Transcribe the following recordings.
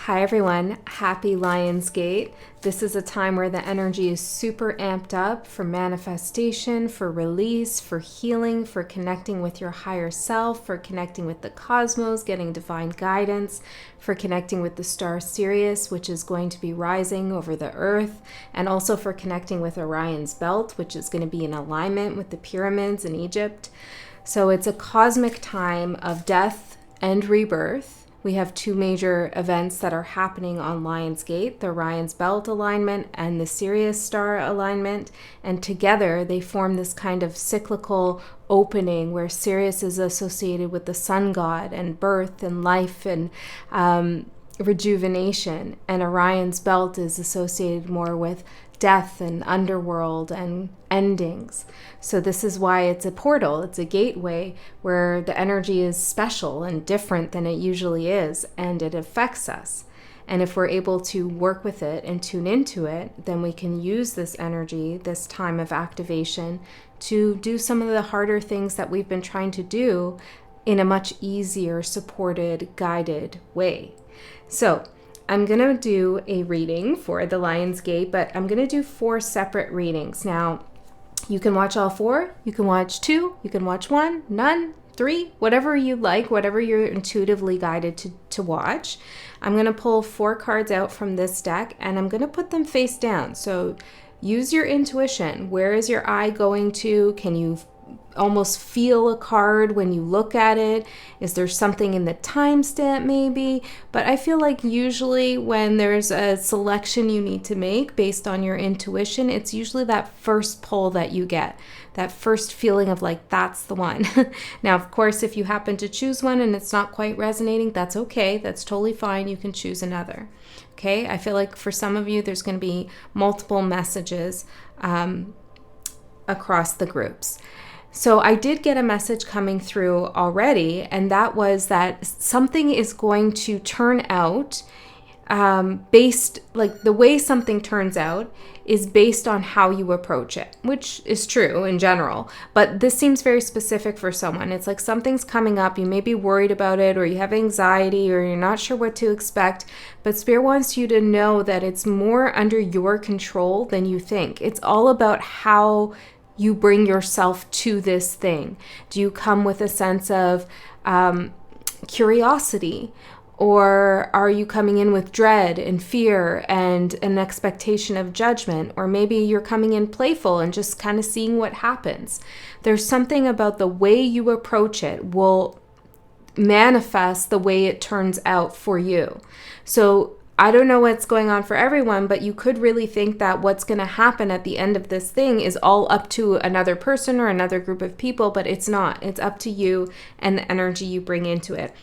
Hi everyone, happy Lionsgate. This is a time where the energy is super amped up for manifestation, for release, for healing, for connecting with your higher self, for connecting with the cosmos, getting divine guidance, for connecting with the star Sirius, which is going to be rising over the earth, and also for connecting with Orion's belt, which is going to be in alignment with the pyramids in Egypt. So it's a cosmic time of death and rebirth. We have two major events that are happening on Lionsgate, the Orion's Belt alignment and the Sirius star alignment, and together they form this kind of cyclical opening where Sirius is associated with the sun god and birth and life and rejuvenation, and Orion's Belt is associated more with death and underworld and endings. So this is why it's a portal, it's a gateway where the energy is special and different than it usually is, and it affects us. And if we're able to work with it and tune into it, then we can use this energy, this time of activation, to do some of the harder things that we've been trying to do in a much easier, supported, guided way. So I'm going to do a reading for the Lionsgate, but I'm going to do 4 separate readings. Now, you can watch all 4, you can watch 2, you can watch 1, none, 3, whatever you like, whatever you're intuitively guided to watch. I'm going to pull 4 cards out from this deck, and I'm going to put them face down. So use your intuition. Where is your eye going to? Can you almost feel a card when you look at it? Is there something in the timestamp maybe? But I feel like usually when there's a selection you need to make based on your intuition, it's usually that first pull that you get, that first feeling of like, that's the one. Now, of course, if you happen to choose one and it's not quite resonating, that's okay. That's totally fine. You can choose another. Okay. I feel like for some of you, there's going to be multiple messages across the groups. So I did get a message coming through already, and that was that something is going to turn out based, like the way something turns out is based on how you approach it, which is true in general. But this seems very specific for someone. It's like something's coming up, you may be worried about it, or you have anxiety, or you're not sure what to expect, but Spirit wants you to know that it's more under your control than you think. It's all about how you bring yourself to this thing. Do you come with a sense of curiosity? Or are you coming in with dread and fear and an expectation of judgment? Or maybe you're coming in playful and just kind of seeing what happens. There's something about the way you approach it will manifest the way it turns out for you. So I don't know what's going on for everyone, but you could really think that what's going to happen at the end of this thing is all up to another person or another group of people, but it's not. It's up to you and the energy you bring into it.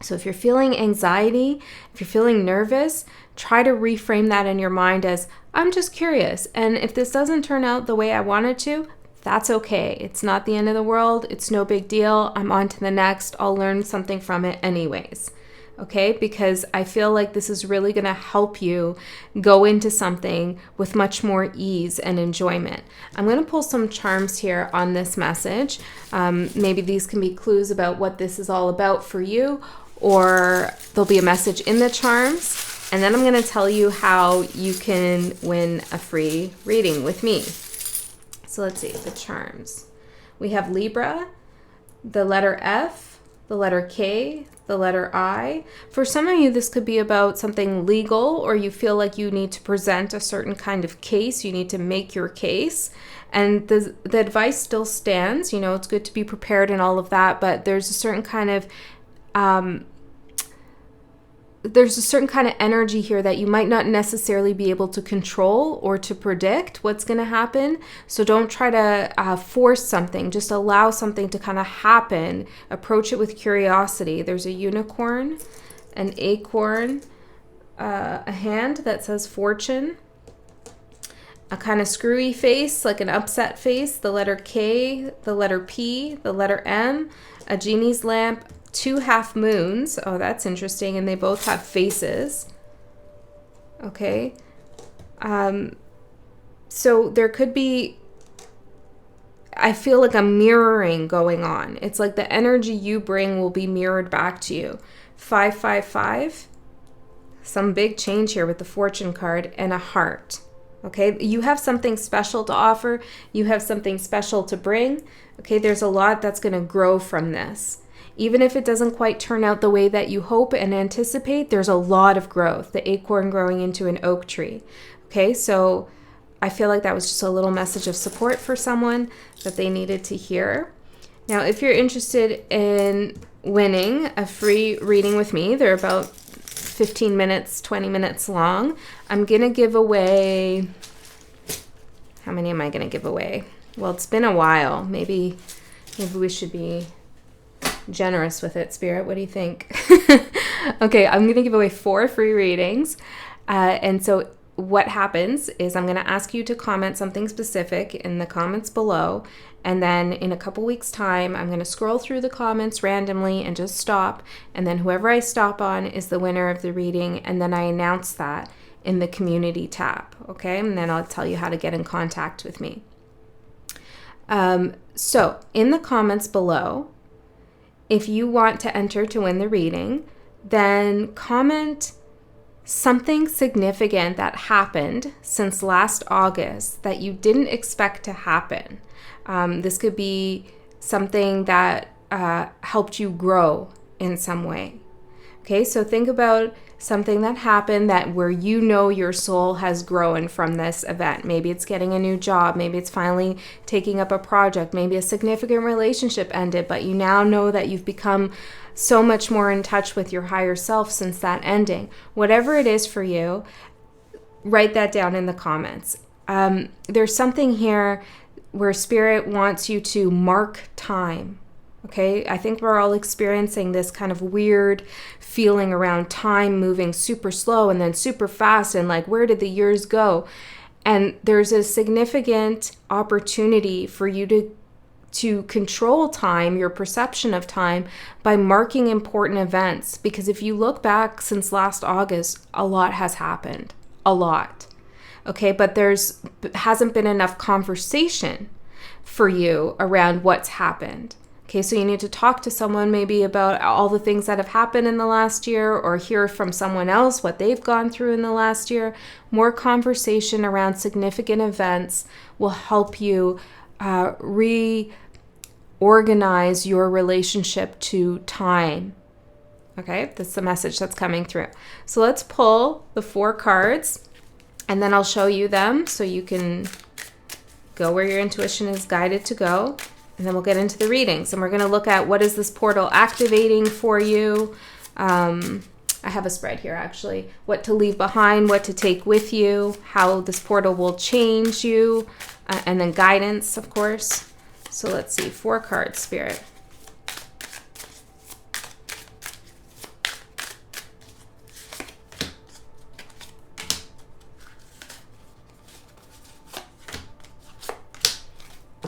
So if you're feeling anxiety, if you're feeling nervous, try to reframe that in your mind as, I'm just curious. And if this doesn't turn out the way I want it to, that's okay. It's not the end of the world. It's no big deal. I'm on to the next. I'll learn something from it anyways. Okay, because I feel like this is really going to help you go into something with much more ease and enjoyment. I'm going to pull some charms here on this message. Maybe these can be clues about what this is all about for you, or there'll be a message in the charms. And then I'm going to tell you how you can win a free reading with me. So let's see, the charms. We have Libra, the letter F, the letter K, the letter I. For some of you, this could be about something legal, or you feel like you need to present a certain kind of case. You need to make your case. And the advice still stands. You know, it's good to be prepared and all of that, but there's a certain kind of energy here that you might not necessarily be able to control or to predict what's going to happen. So don't try to force something. Just allow something to kind of happen. Approach it with curiosity. There's a unicorn, an acorn, a hand that says fortune, a kind of screwy face, like an upset face, the letter K, the letter P, the letter M, a genie's lamp, 2 half moons. Oh, that's interesting. And they both have faces. Okay. So there could be, I feel like a mirroring going on. It's like the energy you bring will be mirrored back to you. 555, some big change here with the Fortune card and a heart. Okay, you have something special to offer. You have something special to bring. Okay, there's a lot that's going to grow from this. Even if it doesn't quite turn out the way that you hope and anticipate, there's a lot of growth. The acorn growing into an oak tree. Okay, so I feel like that was just a little message of support for someone that they needed to hear. Now, if you're interested in winning a free reading with me, they're about 15 minutes, 20 minutes long. I'm going to give away, how many am I going to give away? Well, it's been a while. Maybe we should be generous with it, Spirit. What do you think? Okay, I'm going to give away 4 free readings. And so what happens is I'm going to ask you to comment something specific in the comments below. And then in a couple weeks' time, I'm going to scroll through the comments randomly and just stop. And then whoever I stop on is the winner of the reading. And then I announce that in the community tab. Okay. And then I'll tell you how to get in contact with me. So in the comments below, if you want to enter to win the reading, then comment something significant that happened since last August that you didn't expect to happen. This could be something that helped you grow in some way. Okay, so think about something that happened that where you know your soul has grown from this event. Maybe it's getting a new job. Maybe it's finally taking up a project. Maybe a significant relationship ended, but you now know that you've become so much more in touch with your higher self since that ending. Whatever it is for you, write that down in the comments. There's something here where Spirit wants you to mark time. Okay, I think we're all experiencing this kind of weird feeling around time moving super slow and then super fast, and like, where did the years go? And there's a significant opportunity for you to control time, your perception of time, by marking important events. Because if you look back since last August, a lot has happened. A lot. Okay, but hasn't been enough conversation for you around what's happened. Okay, so you need to talk to someone maybe about all the things that have happened in the last year, or hear from someone else what they've gone through in the last year. More conversation around significant events will help you reorganize your relationship to time. Okay, that's the message that's coming through. So let's pull the 4 cards, and then I'll show you them so you can go where your intuition is guided to go. And then we'll get into the readings, and we're going to look at what is this portal activating for you. I have a spread here, actually. What to leave behind, what to take with you, how this portal will change you, and then guidance, of course. So let's see, 4 cards, Spirit.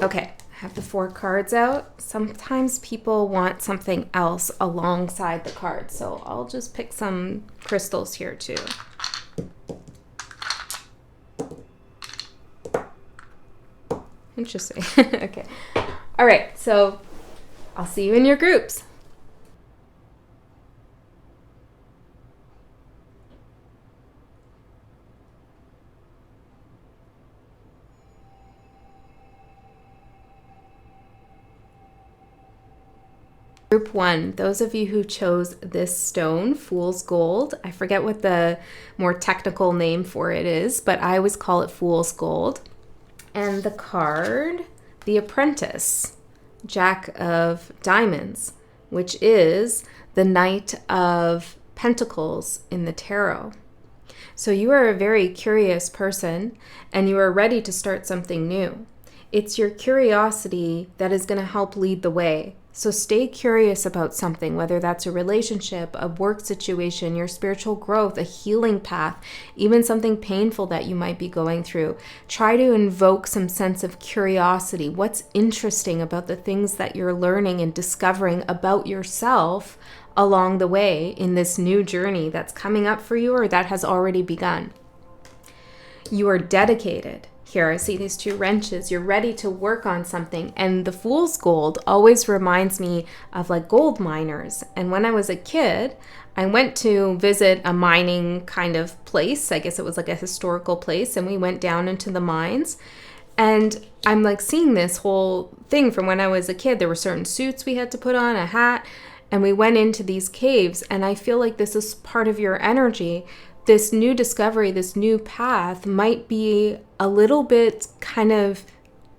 Okay. Have the 4 cards out. Sometimes people want something else alongside the cards, so I'll just pick some crystals here too. Interesting. Okay. All right, so I'll see you in your groups. Group 1, those of you who chose this stone, Fool's Gold. I forget what the more technical name for it is, but I always call it Fool's Gold. And the card, the Apprentice, Jack of Diamonds, which is the Knight of Pentacles in the tarot. So you are a very curious person, and you are ready to start something new. It's your curiosity that is going to help lead the way. So stay curious about something, whether that's a relationship, a work situation, your spiritual growth, a healing path, even something painful that you might be going through. Try to invoke some sense of curiosity. What's interesting about the things that you're learning and discovering about yourself along the way in this new journey that's coming up for you or that has already begun. You are dedicated here. I see these 2 wrenches. You're ready to work on something. And the fool's gold always reminds me of like gold miners. And when I was a kid, I went to visit a mining kind of place. I guess it was like a historical place. And we went down into the mines. And I'm like seeing this whole thing from when I was a kid. There were certain suits we had to put on, a hat. And we went into these caves. And I feel like this is part of your energy. This new discovery, this new path might be a little bit kind of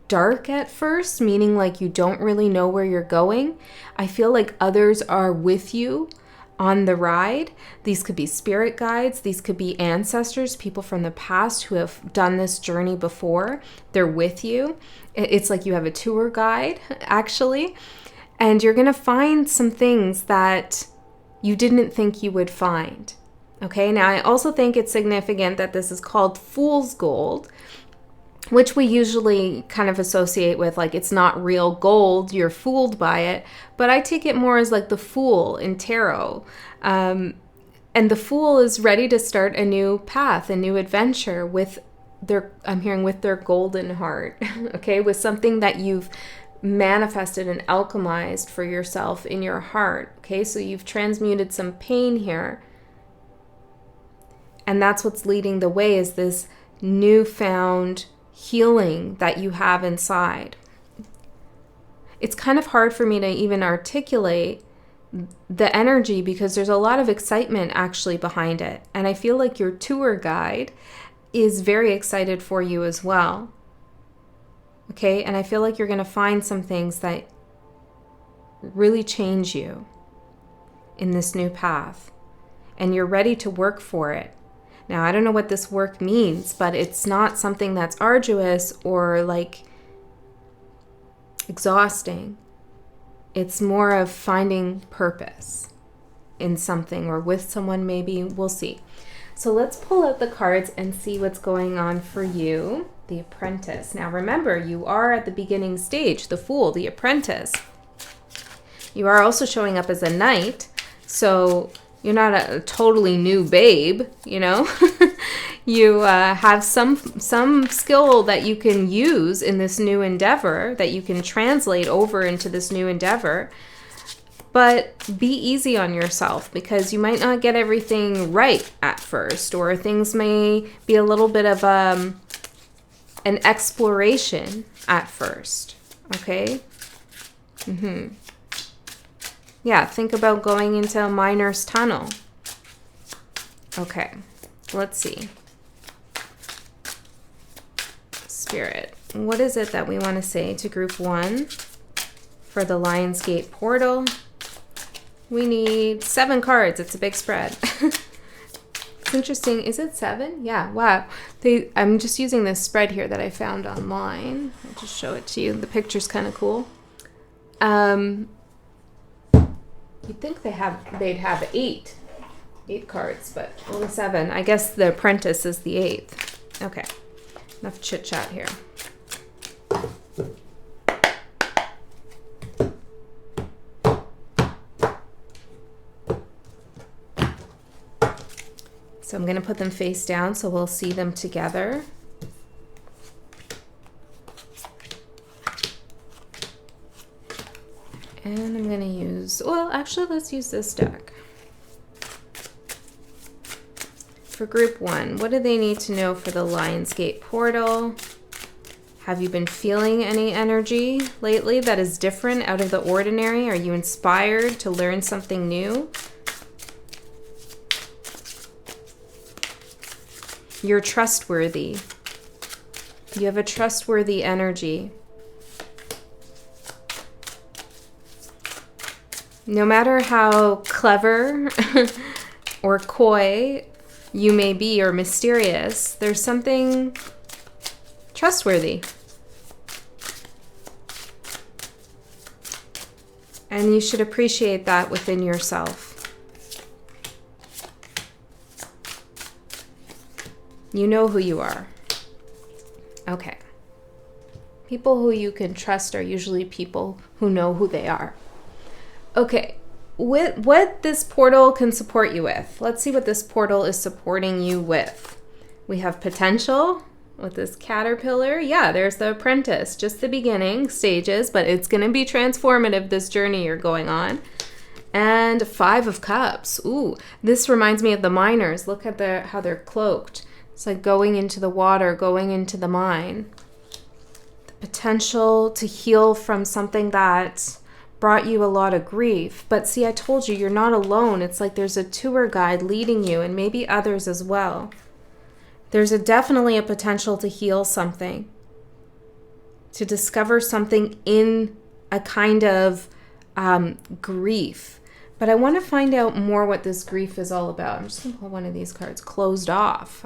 dark at first, meaning like you don't really know where you're going. I feel like others are with you on the ride. These could be spirit guides. These could be ancestors, people from the past who have done this journey before. They're with you. It's like you have a tour guide, actually. And you're going to find some things that you didn't think you would find. Okay, now I also think it's significant that this is called fool's gold, which we usually kind of associate with like it's not real gold, you're fooled by it. But I take it more as like the fool in tarot. And the fool is ready to start a new path, a new adventure with I'm hearing with their golden heart, okay, with something that you've manifested and alchemized for yourself in your heart. Okay, so you've transmuted some pain here. And that's what's leading the way, is this newfound healing that you have inside. It's kind of hard for me to even articulate the energy because there's a lot of excitement actually behind it. And I feel like your tour guide is very excited for you as well. Okay, and I feel like you're going to find some things that really change you in this new path. And you're ready to work for it. Now, I don't know what this work means, but it's not something that's arduous or like exhausting. It's more of finding purpose in something or with someone maybe. We'll see. So let's pull out the cards and see what's going on for you, the Apprentice. Now, remember, you are at the beginning stage, the Fool, the Apprentice. You are also showing up as a Knight, so you're not a totally new babe, you know. You have some skill that you can use in this new endeavor, that you can translate over into this new endeavor. But be easy on yourself, because you might not get everything right at first, or things may be a little bit of an exploration at first, okay? Yeah, think about going into a miner's tunnel. Okay, let's see. Spirit, what is it that we want to say to group 1 for the Lionsgate portal? We need 7 cards. It's a big spread. It's interesting. Is it 7? Yeah, wow. I'm just using this spread here that I found online. I'll just show it to you. The picture's kind of cool. You'd think they'd have 8 cards, but only 7. I guess the Apprentice is the 8th. Okay, enough chit chat here. So I'm going to put them face down so we'll see them together. And I'm going to use, well, actually, let's use this deck. For group 1, what do they need to know for the Lionsgate portal? Have you been feeling any energy lately that is different, out of the ordinary? Are you inspired to learn something new? You're trustworthy. You have a trustworthy energy. No matter how clever or coy you may be or mysterious, there's something trustworthy. And you should appreciate that within yourself. You know who you are. Okay. People who you can trust are usually people who know who they are. Okay, what this portal can support you with. Let's see what this portal is supporting you with. We have potential, with this caterpillar. Yeah, there's the apprentice, just the beginning stages, but it's going to be transformative, this journey you're going on. And 5 of Cups. Ooh, this reminds me of the miners. Look at how they're cloaked. It's like going into the water, going into the mine. The potential to heal from something that brought you a lot of grief. But see, I told you, you're not alone. It's like there's a tour guide leading you, and maybe others as well. There's definitely a potential to heal something, to discover something in a kind of grief. But I want to find out more what this grief is all about. I'm just going to pull one of these cards. Closed off.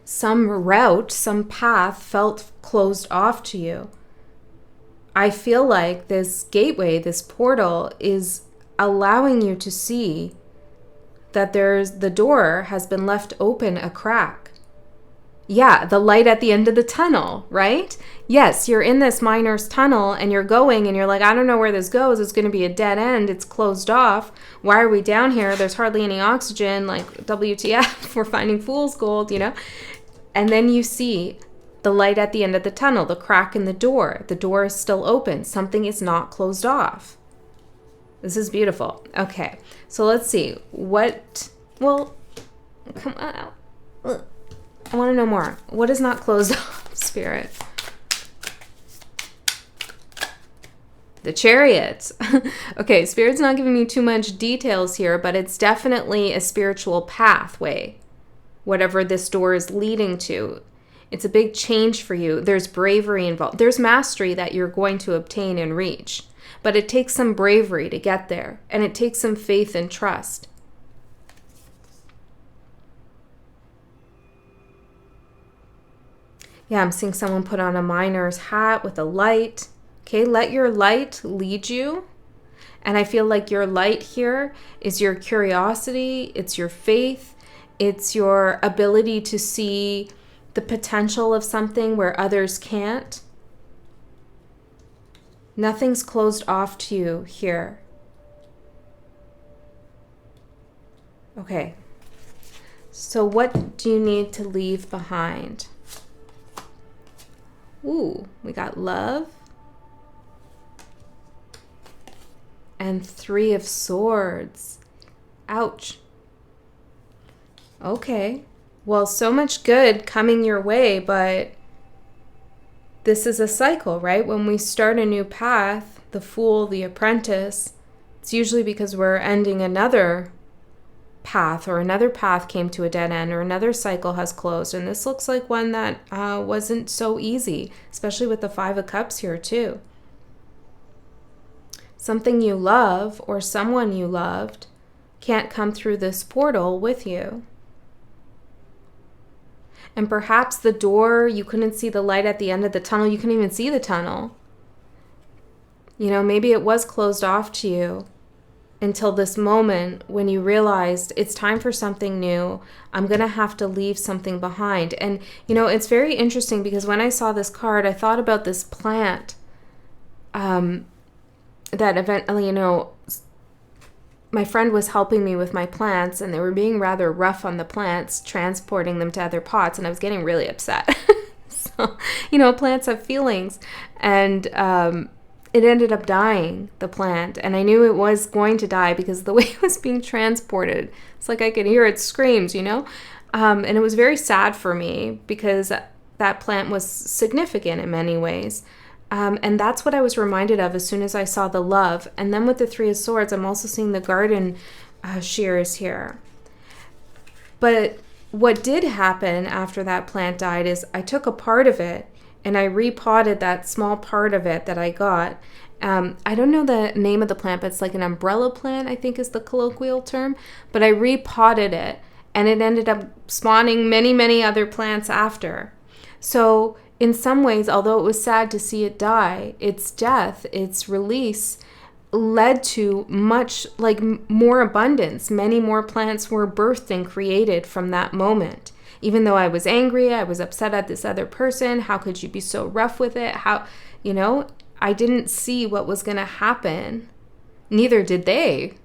Some route, some path felt closed off to you. I feel like this gateway, this portal, is allowing you to see that the door has been left open a crack. Yeah, the light at the end of the tunnel, right? Yes, you're in this miner's tunnel and you're going and you're like, I don't know where this goes. It's going to be a dead end. It's closed off. Why are we down here? There's hardly any oxygen. Like, WTF, we're finding fool's gold, you know? And then you see the light at the end of the tunnel, the crack in the door. The door is still open. Something is not closed off. This is beautiful. Okay, so let's see. Come on. I want to know more. What is not closed off, Spirit? The Chariot. Okay, Spirit's not giving me too much details here, but it's definitely a spiritual pathway, whatever this door is leading to. It's a big change for you. There's bravery involved. There's mastery that you're going to obtain and reach. But it takes some bravery to get there. And it takes some faith and trust. Yeah, I'm seeing someone put on a miner's hat with a light. Okay, let your light lead you. And I feel like your light here is your curiosity. It's your faith. It's your ability to see the potential of something where others can't. Nothing's closed off to you here. Okay. So what do you need to leave behind? Ooh, we got love. And 3 of Swords. Ouch. Okay. Well, so much good coming your way, but this is a cycle, right? When we start a new path, the Fool, the Apprentice, it's usually because we're ending another path, or another path came to a dead end, or another cycle has closed. And this looks like one that wasn't so easy, especially with the 5 of Cups here too. Something you love or someone you loved can't come through this portal with you. And perhaps the door, you couldn't see the light at the end of the tunnel. You couldn't even see the tunnel. You know, maybe it was closed off to you until this moment when you realized it's time for something new. I'm going to have to leave something behind. And, you know, it's very interesting because when I saw this card, I thought about this plant that eventually, you know, my friend was helping me with my plants and they were being rather rough on the plants, transporting them to other pots, and I was getting really upset. So, you know, plants have feelings, and it ended up dying, the plant, and I knew it was going to die because the way it was being transported, it's like I could hear its screams, you know, and it was very sad for me because that plant was significant in many ways. And that's what I was reminded of as soon as I saw the love. And then with the 3 of Swords, I'm also seeing the garden shears here. But what did happen after that plant died is I took a part of it and I repotted that small part of it that I got. I don't know the name of the plant, but it's like an umbrella plant, I think is the colloquial term. But I repotted it and it ended up spawning many, many other plants after. So in some ways, although it was sad to see it die, its death, its release, led to much, like, more abundance. Many more plants were birthed and created from that moment. Even though I was angry, I was upset at this other person. How could you be so rough with it? How, you know, I didn't see what was going to happen. Neither did they.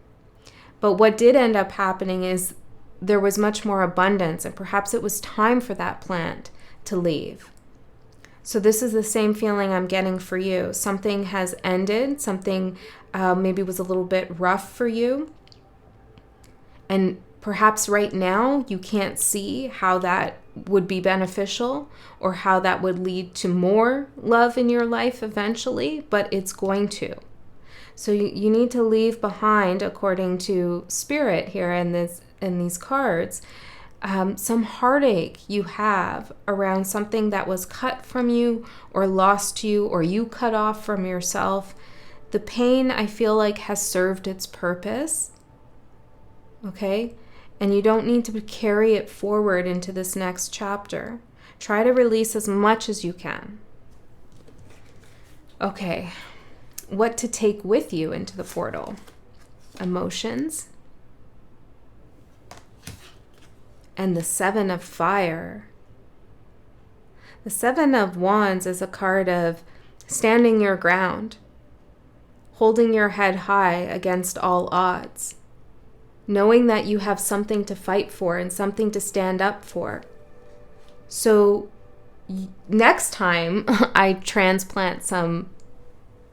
But what did end up happening is there was much more abundance, and perhaps it was time for that plant to leave. So this is the same feeling I'm getting for you. Something has ended, something maybe was a little bit rough for you. And perhaps right now you can't see how that would be beneficial or how that would lead to more love in your life eventually, but it's going to. So you need to leave behind, according to Spirit here in these cards, some heartache you have around something that was cut from you or lost to you or you cut off from yourself. The pain, I feel like, has served its purpose, okay? And you don't need to carry it forward into this next chapter. Try to release as much as you can. Okay, what to take with you into the portal? Emotions. And the Seven of Fire. The Seven of Wands is a card of standing your ground, holding your head high against all odds, knowing that you have something to fight for and something to stand up for. So next time I transplant some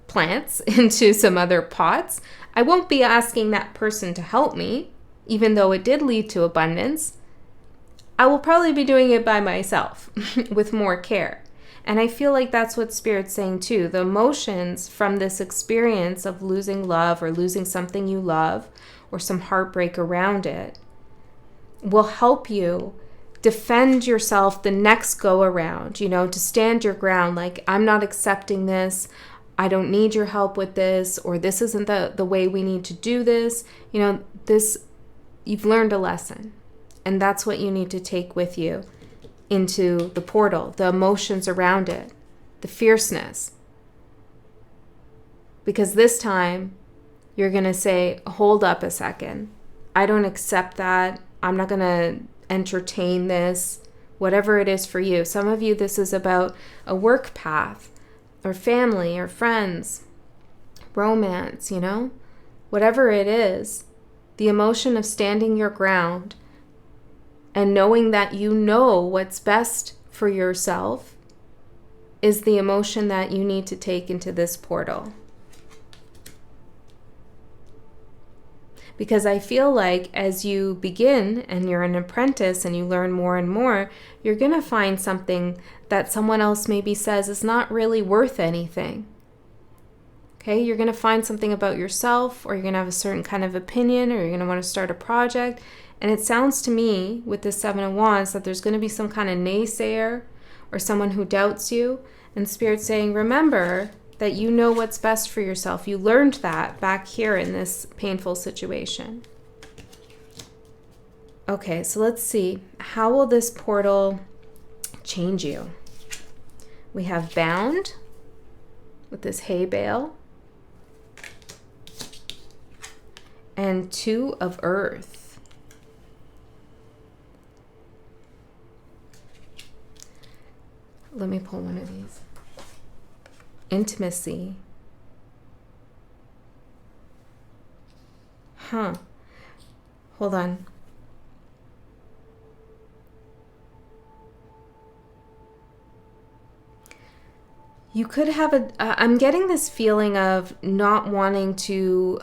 plants into some other pots, I won't be asking that person to help me, even though it did lead to abundance. I will probably be doing it by myself with more care. And I feel like that's what Spirit's saying too. The emotions from this experience of losing love or losing something you love or some heartbreak around it will help you defend yourself the next go around, to stand your ground. Like, I'm not accepting this. I don't need your help with this, or this isn't the way we need to do this. You've learned a lesson. And that's what you need to take with you into the portal, the emotions around it, the fierceness. Because this time, you're going to say, hold up a second. I don't accept that. I'm not going to entertain this, whatever it is for you. Some of you, this is about a work path or family or friends, romance, whatever it is, the emotion of standing your ground and knowing that you know what's best for yourself is the emotion that you need to take into this portal. Because I feel like as you begin and you're an apprentice and you learn more and more, you're going to find something that someone else maybe says is not really worth anything. Okay, you're going to find something about yourself, or you're going to have a certain kind of opinion, or you're going to want to start a project. And it sounds to me with the Seven of Wands that there's going to be some kind of naysayer or someone who doubts you. And Spirit's saying, remember that you know what's best for yourself. You learned that back here in this painful situation. Okay, so let's see. How will this portal change you? We have bound with this hay bale. And Two of Earth. Let me pull one of these. Intimacy. Hold on. You could have I'm getting this feeling of not wanting to...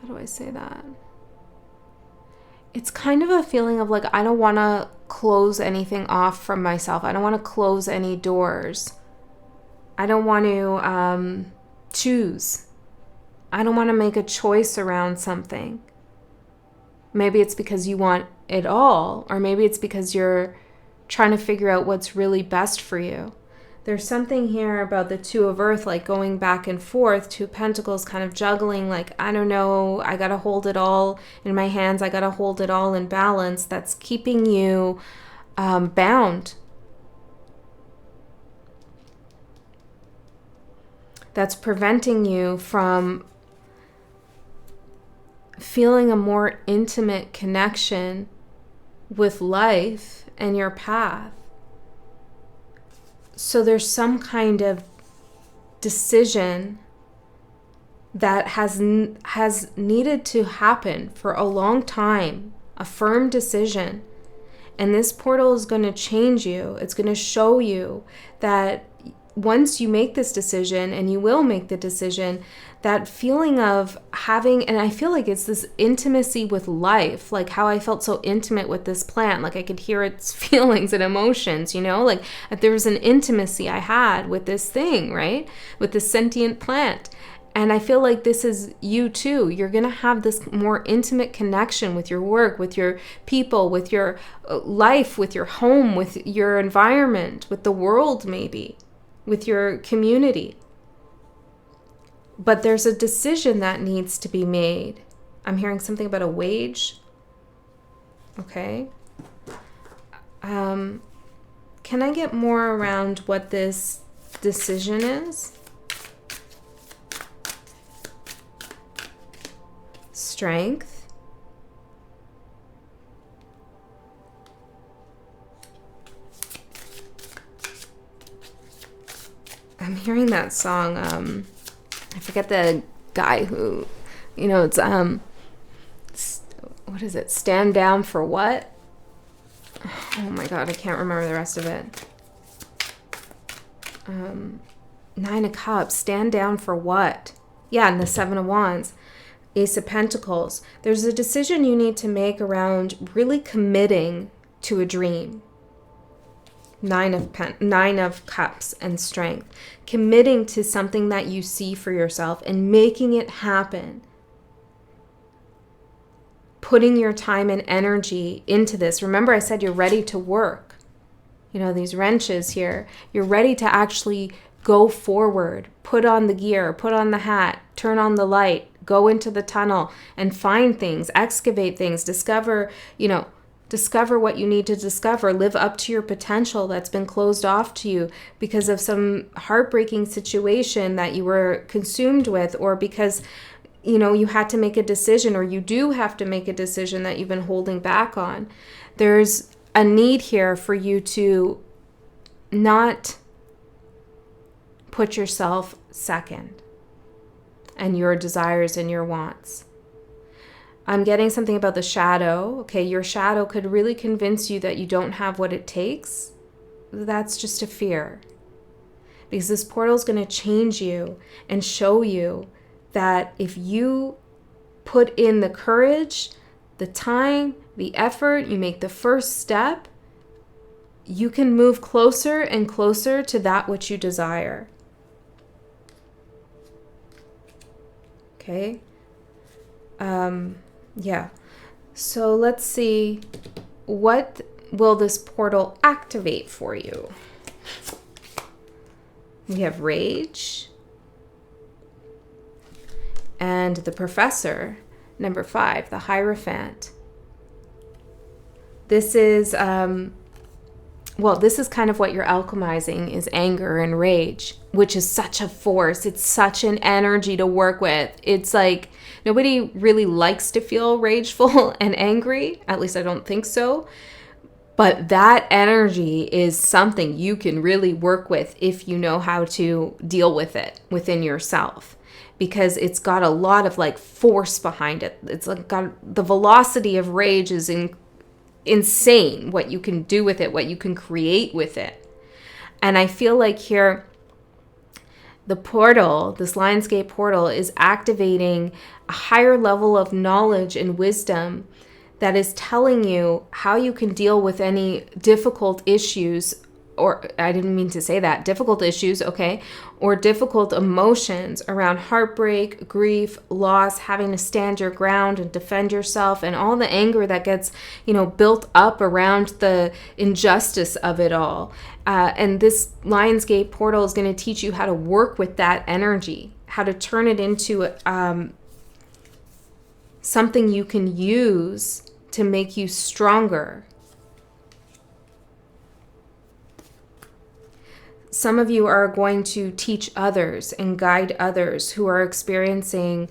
How do I say that? It's kind of a feeling of like, I don't want to close anything off from myself. I don't want to close any doors. I don't want to choose. I don't want to make a choice around something. Maybe it's because you want it all, or maybe it's because you're trying to figure out what's really best for you. There's something here about the Two of Earth, like going back and forth, Two of Pentacles kind of juggling, like, I don't know, I got to hold it all in my hands. I got to hold it all in balance. That's keeping you bound. That's preventing you from feeling a more intimate connection with life and your path. So there's some kind of decision that has needed to happen for a long time, a firm decision. And this portal is going to change you. It's going to show you that once you make this decision, and you will make the decision, that feeling of having, and I feel like it's this intimacy with life, like how I felt so intimate with this plant, like I could hear its feelings and emotions, like there was an intimacy I had with this thing, right? With this sentient plant. And I feel like this is you too. You're going to have this more intimate connection with your work, with your people, with your life, with your home, with your environment, with the world maybe, with your community. But there's a decision that needs to be made. I'm hearing something about a wage. Okay. Can I get more around what this decision is? Strength. I'm hearing that song, I forget the guy who, it's, what is it? Stand down for what? Oh my God, I can't remember the rest of it. 9 of Cups, stand down for what? Yeah, and the 7 of Wands. Ace of Pentacles. There's a decision you need to make around really committing to a dream. 9 of Cups and Strength. Committing to something that you see for yourself and making it happen. Putting your time and energy into this. Remember, I said you're ready to work. These wrenches here. You're ready to actually go forward. Put on the gear, put on the hat, turn on the light, go into the tunnel and find things, excavate things, discover what you need to discover, live up to your potential that's been closed off to you because of some heartbreaking situation that you were consumed with, or because, you had to make a decision, or you do have to make a decision that you've been holding back on. There's a need here for you to not put yourself second and your desires and your wants. I'm getting something about the shadow. Okay, your shadow could really convince you that you don't have what it takes. That's just a fear. Because this portal is going to change you and show you that if you put in the courage, the time, the effort, you make the first step, you can move closer and closer to that which you desire. Okay. Yeah. So let's see, what will this portal activate for you? We have Rage and the Professor, number 5, the Hierophant. This is this is kind of what you're alchemizing, is anger and rage, which is such a force. It's such an energy to work with. It's like nobody really likes to feel rageful and angry. At least I don't think so. But that energy is something you can really work with if you know how to deal with it within yourself, because it's got a lot of like force behind it. It's like got the velocity of rage is insane, what you can do with it, what you can create with it. And I feel like here the portal, this Lionsgate portal, is activating a higher level of knowledge and wisdom that is telling you how you can deal with any difficult issues, or I didn't mean to say that, difficult issues, okay, or difficult emotions around heartbreak, grief, loss, having to stand your ground and defend yourself, and all the anger that gets, built up around the injustice of it all. And this Lionsgate portal is going to teach you how to work with that energy, how to turn it into something you can use to make you stronger. Some of you are going to teach others and guide others who are experiencing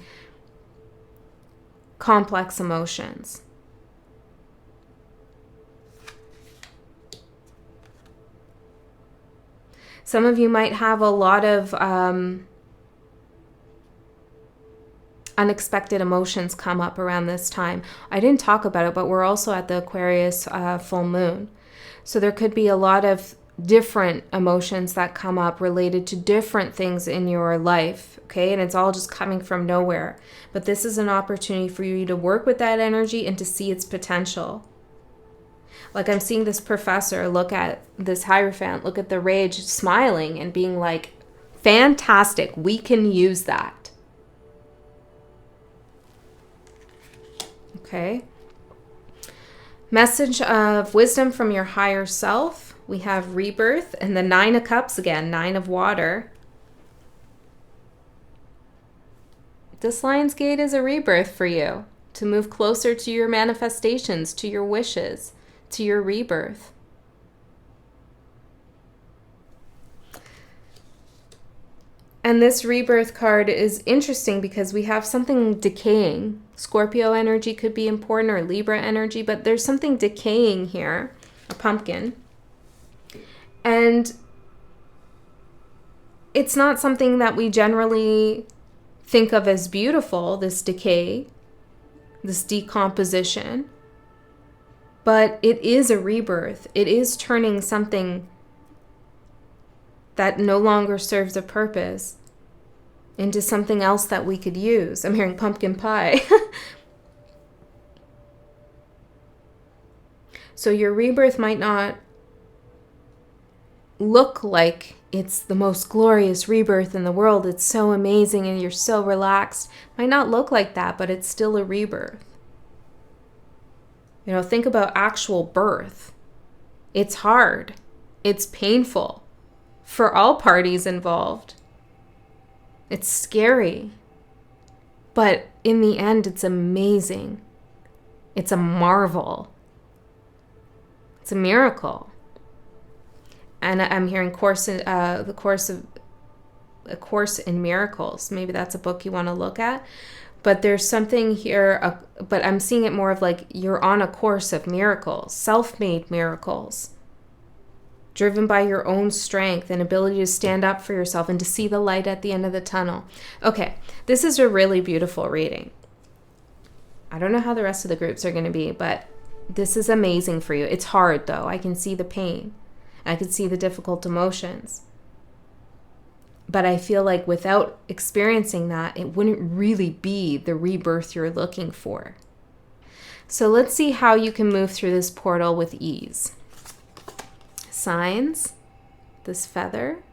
complex emotions. Some of you might have a lot of unexpected emotions come up around this time. I didn't talk about it, but we're also at the Aquarius full moon. So there could be a lot of different emotions that come up related to different things in your life, okay? And it's all just coming from nowhere. But this is an opportunity for you to work with that energy and to see its potential. Like I'm seeing this professor look at this Hierophant, look at the rage, smiling and being like, fantastic, we can use that. Okay. Message of wisdom from your higher self. We have rebirth and the 9 of Cups again, 9 of water. This Lion's Gate is a rebirth for you to move closer to your manifestations, to your wishes, to your rebirth. And this rebirth card is interesting because we have something decaying. Scorpio energy could be important, or Libra energy, but there's something decaying here, a pumpkin. And it's not something that we generally think of as beautiful, this decay, this decomposition. But it is a rebirth. It is turning something that no longer serves a purpose into something else that we could use. I'm hearing pumpkin pie. So your rebirth might not look like it's the most glorious rebirth in the world. It's so amazing and you're so relaxed. Might not look like that, but it's still a rebirth. You know, think about actual birth. It's hard. It's painful for all parties involved. It's scary. But in the end, it's amazing. It's a marvel. It's a miracle. And I'm hearing A Course in Miracles. Maybe that's a book you want to look at. But there's something here, but I'm seeing it more of like you're on a course of miracles, self-made miracles, driven by your own strength and ability to stand up for yourself and to see the light at the end of the tunnel. Okay, this is a really beautiful reading. I don't know how the rest of the groups are going to be, but this is amazing for you. It's hard though. I can see the pain. I can see the difficult emotions. But I feel like without experiencing that, it wouldn't really be the rebirth you're looking for. So let's see how you can move through this portal with ease. Signs, this feather,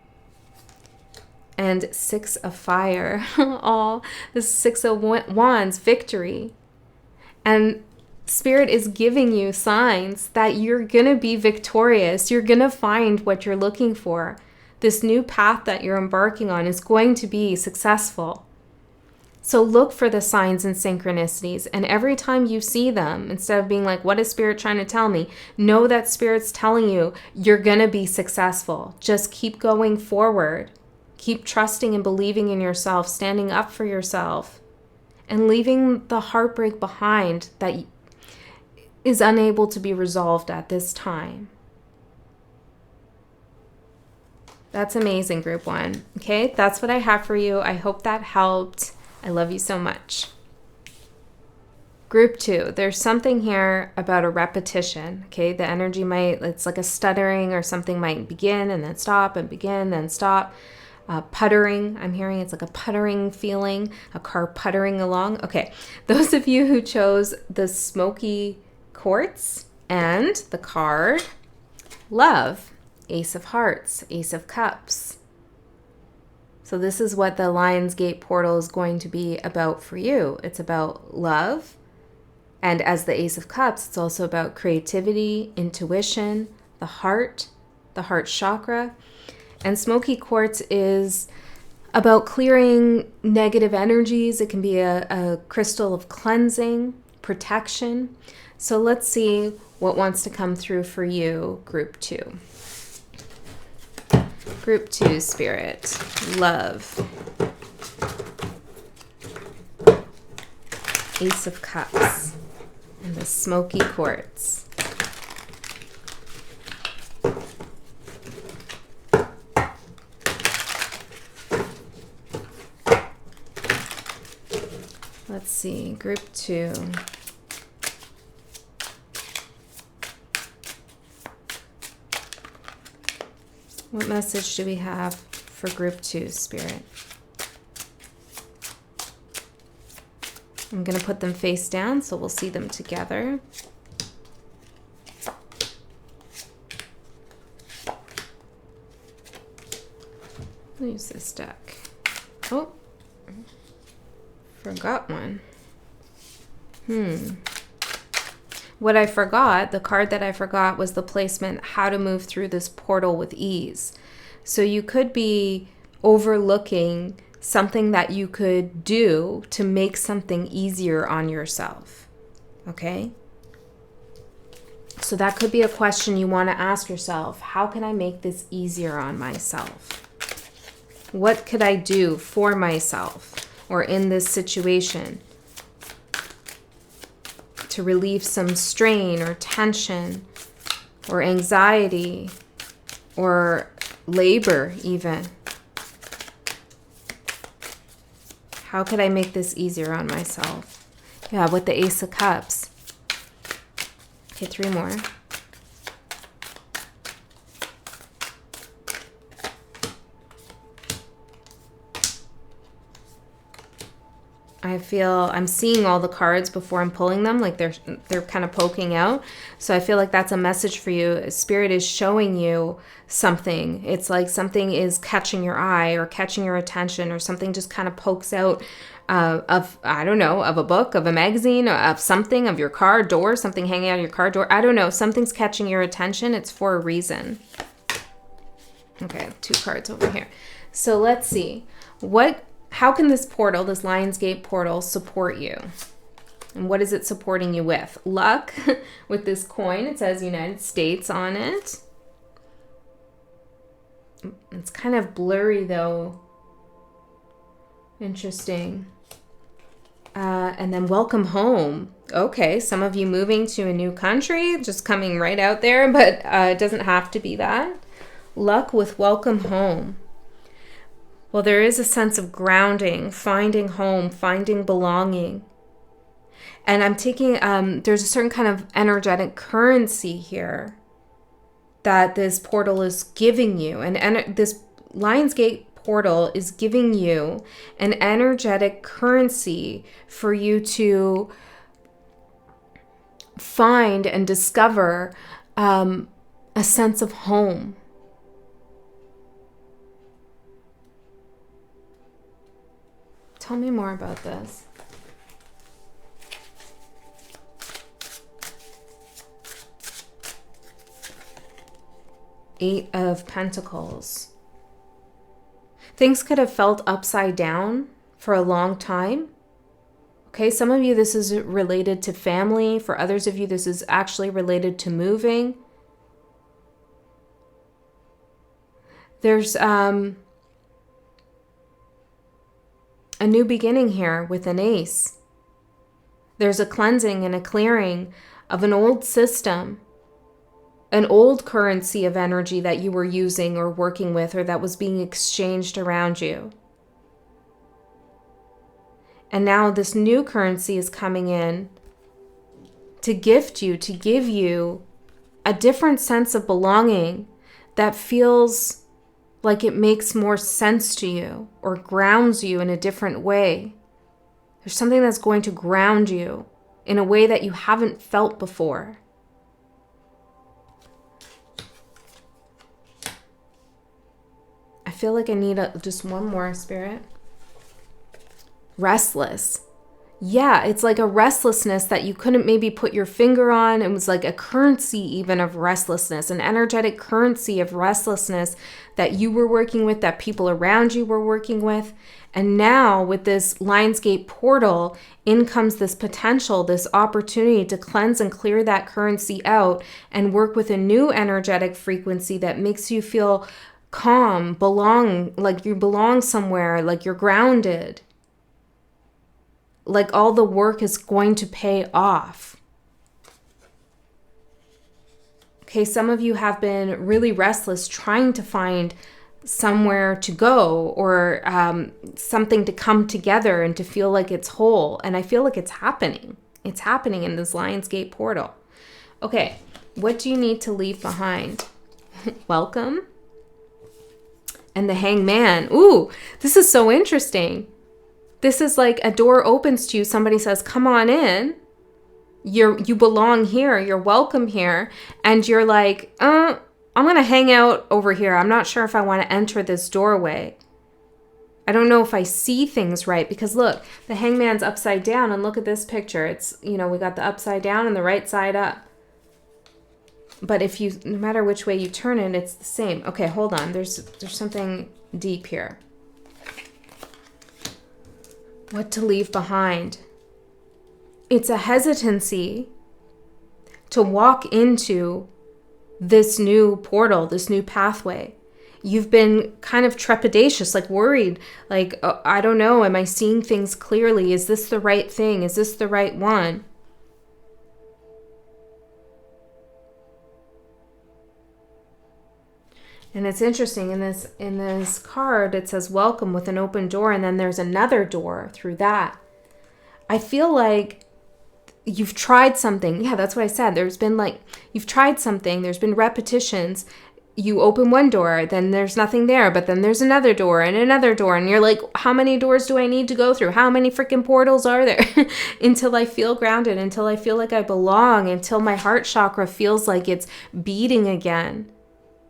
and 6 of fire. Oh, this 6 of wands, victory. And Spirit is giving you signs that you're going to be victorious. You're going to find what you're looking for. This new path that you're embarking on is going to be successful. So look for the signs and synchronicities. And every time you see them, instead of being like, what is Spirit trying to tell me? Know that Spirit's telling you you're going to be successful. Just keep going forward. Keep trusting and believing in yourself, standing up for yourself, and leaving the heartbreak behind that is unable to be resolved at this time. That's amazing, Group 1. Okay, that's what I have for you. I hope that helped. I love you so much. Group 2, there's something here about a repetition. Okay, the energy it's like a stuttering, or something might begin and then stop and begin, then stop. Puttering, I'm hearing it's like a puttering feeling, a car puttering along. Okay, those of you who chose the smoky quartz and the card love, Ace of Hearts, Ace of Cups. So this is what the Lion's Gate portal is going to be about for you. It's about love. And as the Ace of Cups, it's also about creativity, intuition, the heart chakra. And smoky quartz is about clearing negative energies. It can be a crystal of cleansing, protection. So let's see what wants to come through for you, Group 2. Group 2, Spirit, love, Ace of Cups, and the smoky quartz. Let's see, group 2. What message do we have for group 2, Spirit? I'm going to put them face down so we'll see them together. I'll use this deck. Oh, forgot one. What I forgot, the card that I forgot was the placement, how to move through this portal with ease. So you could be overlooking something that you could do to make something easier on yourself. Okay? So that could be a question you want to ask yourself. How can I make this easier on myself? What could I do for myself or in this situation to relieve some strain or tension or anxiety or labor even? How could I make this easier on myself? Yeah, with the Ace of Cups. Okay, 3 more. I'm seeing all the cards before I'm pulling them, like they're kind of poking out. So I feel like that's a message for you. Spirit is showing you something. It's like something is catching your eye or catching your attention, or something just kind of pokes out of, I don't know, of a book, of a magazine, of something, of your car door, something hanging out of your car door. I don't know. Something's catching your attention. It's for a reason. Okay, 2 cards over here. So let's see. How can this portal, this Lionsgate portal, support you? And what is it supporting you with? Luck, with this coin. It says United States on it. It's kind of blurry, though. Interesting. And then welcome home. Okay, some of you moving to a new country, just coming right out there, but it doesn't have to be that. Luck with welcome home. Well, there is a sense of grounding, finding home, finding belonging. And I'm taking, there's a certain kind of energetic currency here that this portal is giving you. And this Lionsgate portal is giving you an energetic currency for you to find and discover a sense of home. Tell me more about this. Eight of Pentacles. Things could have felt upside down for a long time. Okay, some of you, this is related to family. For others of you, this is actually related to moving. There's a new beginning here with an ace. There's a cleansing and a clearing of an old system, an old currency of energy that you were using or working with, or that was being exchanged around you. And now this new currency is coming in to gift you, to give you a different sense of belonging that feels like it makes more sense to you or grounds you in a different way. There's something that's going to ground you in a way that you haven't felt before. I feel like I need just one more, Spirit. Restless. Yeah, it's like a restlessness that you couldn't maybe put your finger on. It was like a currency even of restlessness, an energetic currency of restlessness that you were working with, that people around you were working with. And now with this Lionsgate portal, in comes this potential, this opportunity to cleanse and clear that currency out and work with a new energetic frequency that makes you feel calm, like you belong somewhere, like you're grounded. Like all the work is going to pay off. Okay, some of you have been really restless trying to find somewhere to go, or something to come together and to feel like it's whole. And I feel like it's happening. It's happening in this Lionsgate portal. Okay, what do you need to leave behind? Welcome. And the Hangman. Ooh, this is so interesting. This is like a door opens to you. Somebody says, come on in. You belong here. You're welcome here. And you're like, I'm going to hang out over here. I'm not sure if I want to enter this doorway. I don't know if I see things right, because look, the Hangman's upside down, and look at this picture. It's, we got the upside down and the right side up. But no matter which way you turn it, it's the same. Okay, hold on. There's something deep here. What to leave behind? It's a hesitancy to walk into this new portal, this new pathway. You've been kind of trepidatious, like worried, like, oh, I don't know, am I seeing things clearly? Is this the right thing? Is this the right one? And it's interesting, in this card, it says welcome with an open door, and then there's another door through that. I feel like you've tried something. Yeah, that's what I said. You've tried something, there's been repetitions. You open one door, then there's nothing there, but then there's another door, and you're like, how many doors do I need to go through? How many freaking portals are there? Until I feel grounded, until I feel like I belong, until my heart chakra feels like it's beating again,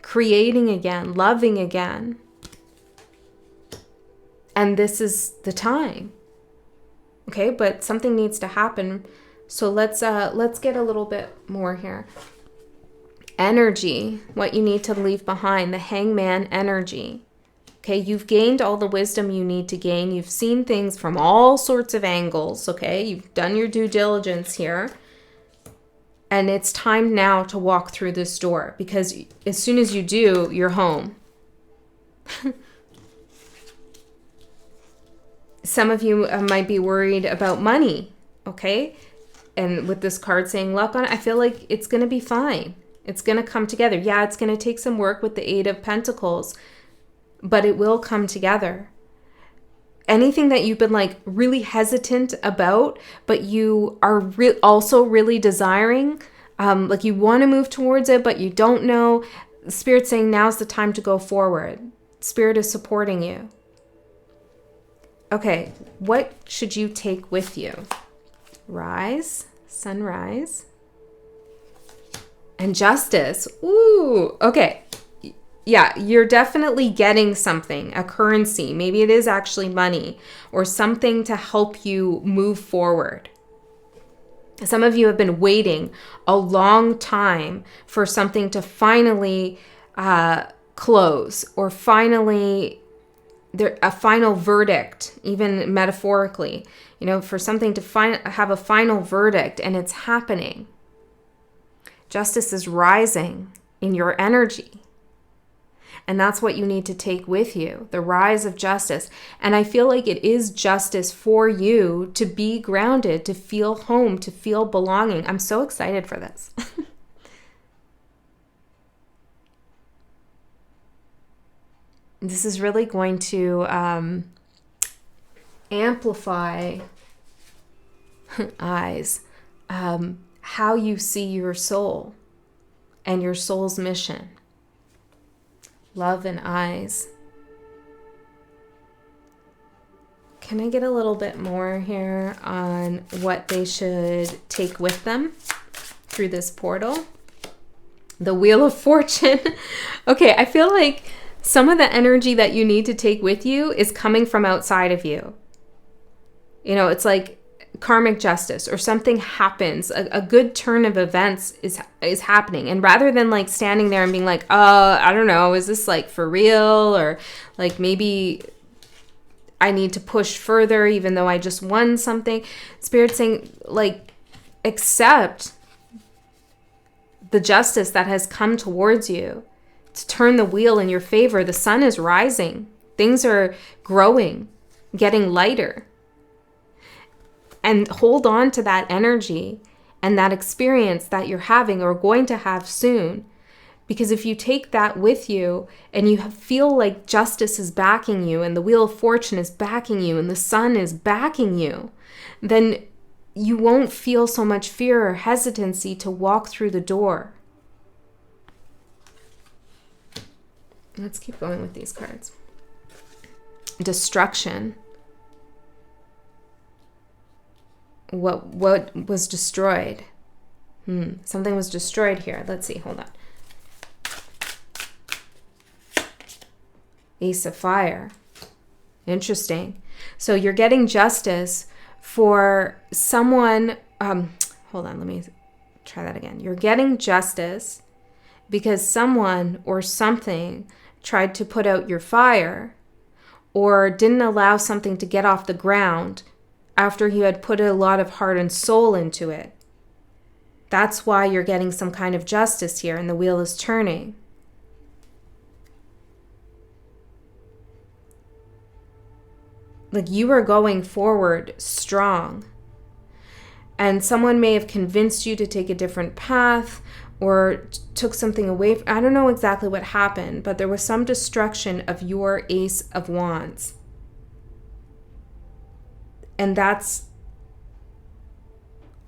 creating again, loving again. And this is the time. Okay, but something needs to happen. So let's get a little bit more here. Energy, what you need to leave behind, the Hangman energy. Okay, you've gained all the wisdom you need to gain. You've seen things from all sorts of angles, okay? You've done your due diligence here. And it's time now to walk through this door, because as soon as you do, you're home. Some of you might be worried about money, okay? And with this card saying luck on it, I feel like it's going to be fine. It's going to come together. Yeah, it's going to take some work with the Eight of Pentacles, but it will come together. Anything that you've been like really hesitant about, but you are also really desiring, like you want to move towards it, but you don't know. Spirit's saying now's the time to go forward. Spirit is supporting you. Okay, what should you take with you? Rise, sunrise, and justice. Ooh, okay. Yeah, you're definitely getting something, a currency. Maybe it is actually money or something to help you move forward. Some of you have been waiting a long time for something to finally close, or finally a final verdict, even metaphorically, for something to have a final verdict, and it's happening. Justice is rising in your energy. And that's what you need to take with you, the rise of justice. And I feel like it is justice for you to be grounded, to feel home, to feel belonging. I'm so excited for this. This is really going to amplify eyes, how you see your soul and your soul's mission. Love and eyes. Can I get a little bit more here on what they should take with them through this portal? The Wheel of Fortune. Okay, I feel like some of the energy that you need to take with you is coming from outside of you. It's like karmic justice, or something happens, a good turn of events is happening, and rather than like standing there and being like, I don't know, is this like for real, or like maybe I need to push further even though I just won something, Spirit's saying like accept the justice that has come towards you to turn the wheel in your favor. The sun is rising, things are growing, getting lighter. And hold on to that energy and that experience that you're having or going to have soon. Because if you take that with you and you feel like justice is backing you and the Wheel of Fortune is backing you and the sun is backing you, then you won't feel so much fear or hesitancy to walk through the door. Let's keep going with these cards. Destruction. What was destroyed? Something was destroyed here. Let's see. Hold on. Ace of Fire. Interesting. So you're getting justice for someone. Hold on. Let me try that again. You're getting justice because someone or something tried to put out your fire or didn't allow something to get off the ground after you had put a lot of heart and soul into it. That's why you're getting some kind of justice here and the wheel is turning. Like you are going forward strong. And someone may have convinced you to take a different path or took something away. I don't know exactly what happened, but there was some destruction of your Ace of Wands. And that's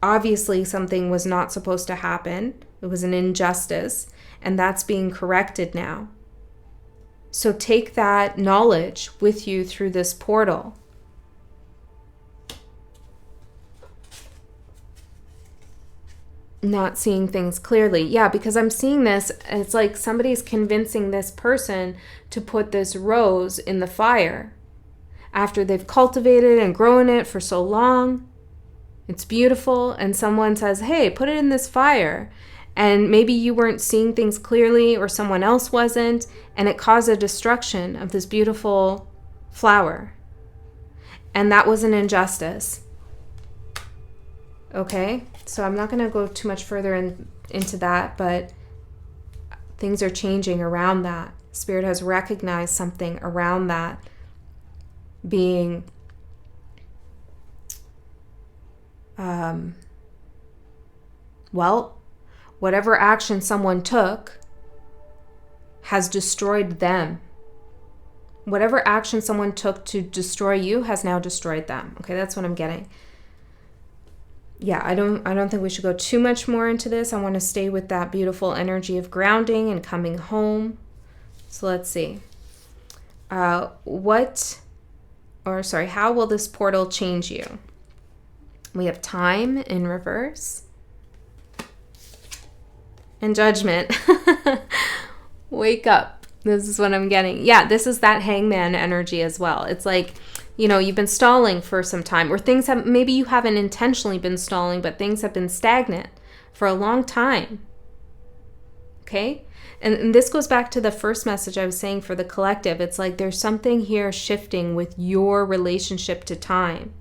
obviously something was not supposed to happen. It was an injustice, and that's being corrected now. So take that knowledge with you through this portal. Not seeing things clearly. Yeah, because I'm seeing this, and it's like somebody's convincing this person to put this rose in the fire after they've cultivated and grown it for so long. It's beautiful, and someone says, hey, put it in this fire. And maybe you weren't seeing things clearly or someone else wasn't, and it caused a destruction of this beautiful flower. And that was an injustice. Okay? So I'm not going to go too much further into that, but things are changing around that. Spirit has recognized something around that being whatever action someone took has destroyed them. Whatever action someone took to destroy you has now destroyed them. Okay, that's what I'm getting. Yeah, I don't think we should go too much more into this. I want to stay with that beautiful energy of grounding and coming home. So let's see. How will this portal change you? We have time in reverse. And judgment. Wake up. This is what I'm getting. Yeah, this is that hangman energy as well. It's like, you've been stalling for some time, or maybe you haven't intentionally been stalling, but things have been stagnant for a long time. Okay? And this goes back to the first message I was saying for the collective. It's like there's something here shifting with your relationship to time.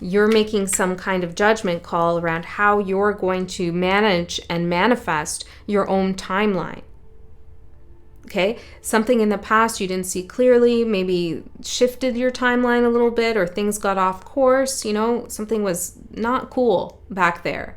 You're making some kind of judgment call around how you're going to manage and manifest your own timeline. Okay? Something in the past you didn't see clearly, maybe shifted your timeline a little bit, or things got off course, something was not cool back there.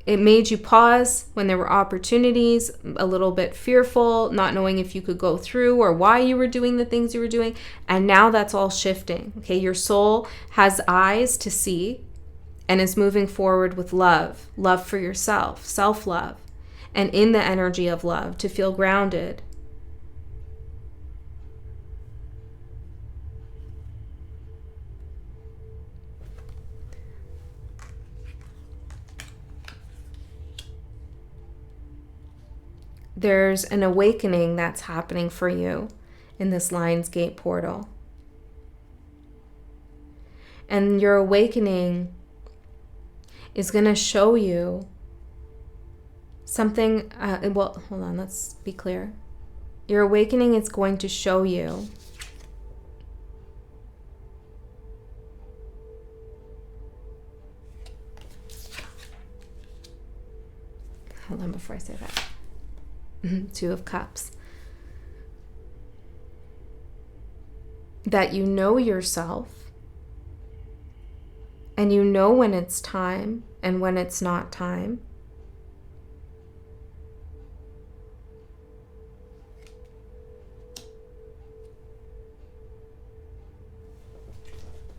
It made you pause when there were opportunities, a little bit fearful, not knowing if you could go through or why you were doing the things you were doing. And now that's all shifting. Okay, your soul has eyes to see and is moving forward with love for yourself, self-love, and in the energy of love to feel grounded. There's an awakening that's happening for you in this Lionsgate portal. And your awakening is going to show you something. Hold on, let's be clear. Your awakening is going to show you hold on before I say that. Two of Cups. That you know yourself, and you know when it's time and when it's not time.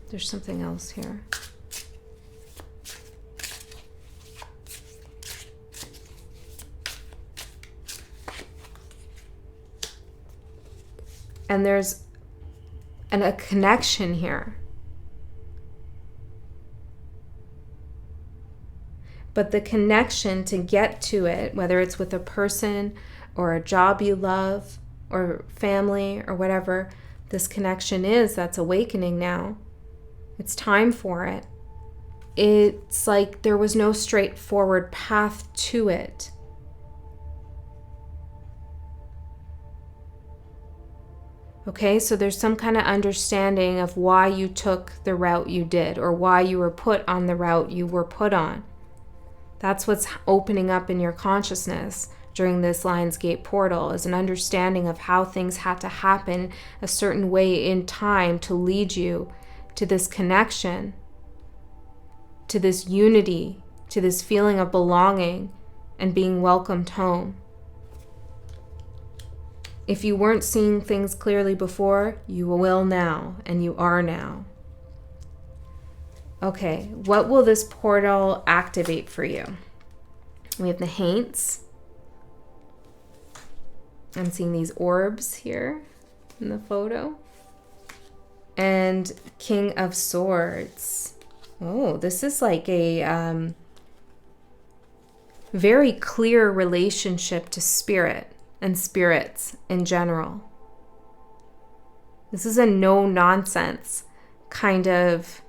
There's something else here. And there's a connection here. But the connection to get to it, whether it's with a person or a job you love or family or whatever this connection is that's awakening now, it's time for it. It's like there was no straightforward path to it. Okay, so there's some kind of understanding of why you took the route you did, or why you were put on the route you were put on. That's what's opening up in your consciousness during this Lion's Gate portal, is an understanding of how things had to happen a certain way in time to lead you to this connection, to this unity, to this feeling of belonging and being welcomed home. If you weren't seeing things clearly before, you will now, and you are now. Okay, what will this portal activate for you? We have the Haints. I'm seeing these orbs here in the photo. And King of Swords. Oh, this is like a very clear relationship to spirit and spirits in general. This is a no-nonsense kind of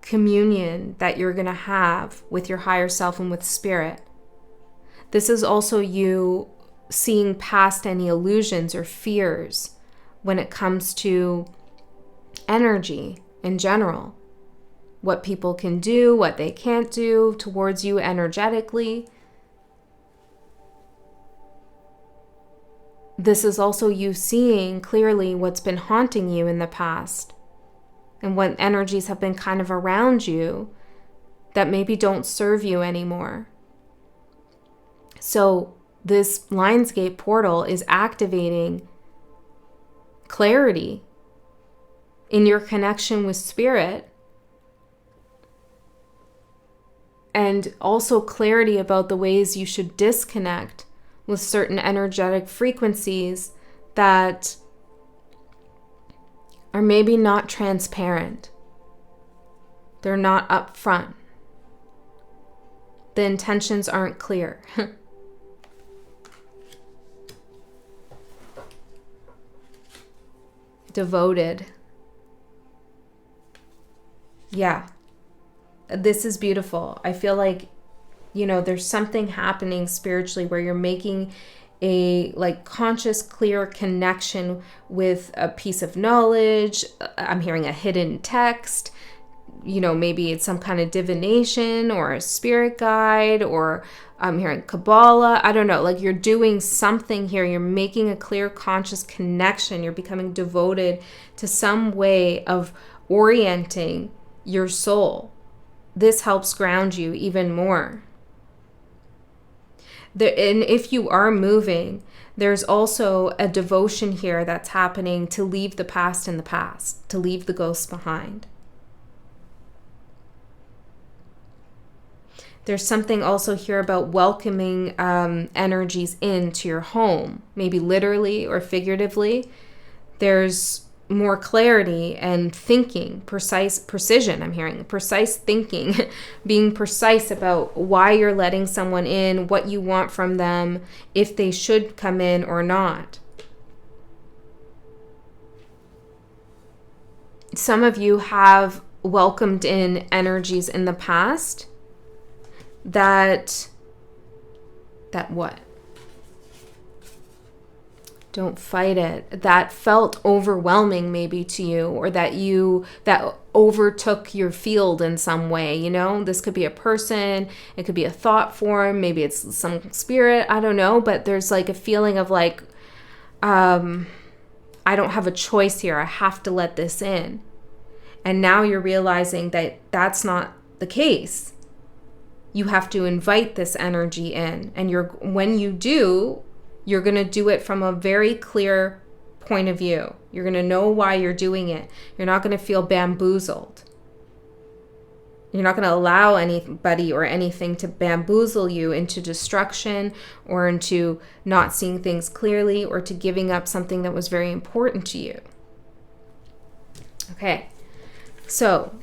communion that you're going to have with your higher self and with spirit. This is also you seeing past any illusions or fears when it comes to energy in general. What people can do, what they can't do towards you energetically. This is also you seeing clearly what's been haunting you in the past and what energies have been kind of around you that maybe don't serve you anymore. So this Lion's Gate portal is activating clarity in your connection with spirit, and also clarity about the ways you should disconnect with certain energetic frequencies that are maybe not transparent. They're not upfront. The intentions aren't clear. Devoted. Yeah. This is beautiful. I feel like, there's something happening spiritually where you're making a conscious, clear connection with a piece of knowledge. I'm hearing a hidden text. Maybe it's some kind of divination or a spirit guide, or I'm hearing Kabbalah. I don't know. You're doing something here. You're making a clear, conscious connection. You're becoming devoted to some way of orienting your soul. This helps ground you even more. And if you are moving, there's also a devotion here that's happening to leave the past in the past, to leave the ghosts behind. There's something also here about welcoming energies into your home, maybe literally or figuratively. There's more clarity and thinking, precision. I'm hearing precise thinking, being precise about why you're letting someone in, what you want from them, if they should come in or not. Some of you have welcomed in energies in the past that what? Don't fight it. That felt overwhelming maybe to you, or that overtook your field in some way, This could be a person, it could be a thought form, maybe it's some spirit, I don't know, but there's a feeling of I don't have a choice here, I have to let this in. And now you're realizing that that's not the case. You have to invite this energy in, and when you do, you're going to do it from a very clear point of view. You're going to know why you're doing it. You're not going to feel bamboozled. You're not going to allow anybody or anything to bamboozle you into destruction or into not seeing things clearly or to giving up something that was very important to you. Okay, so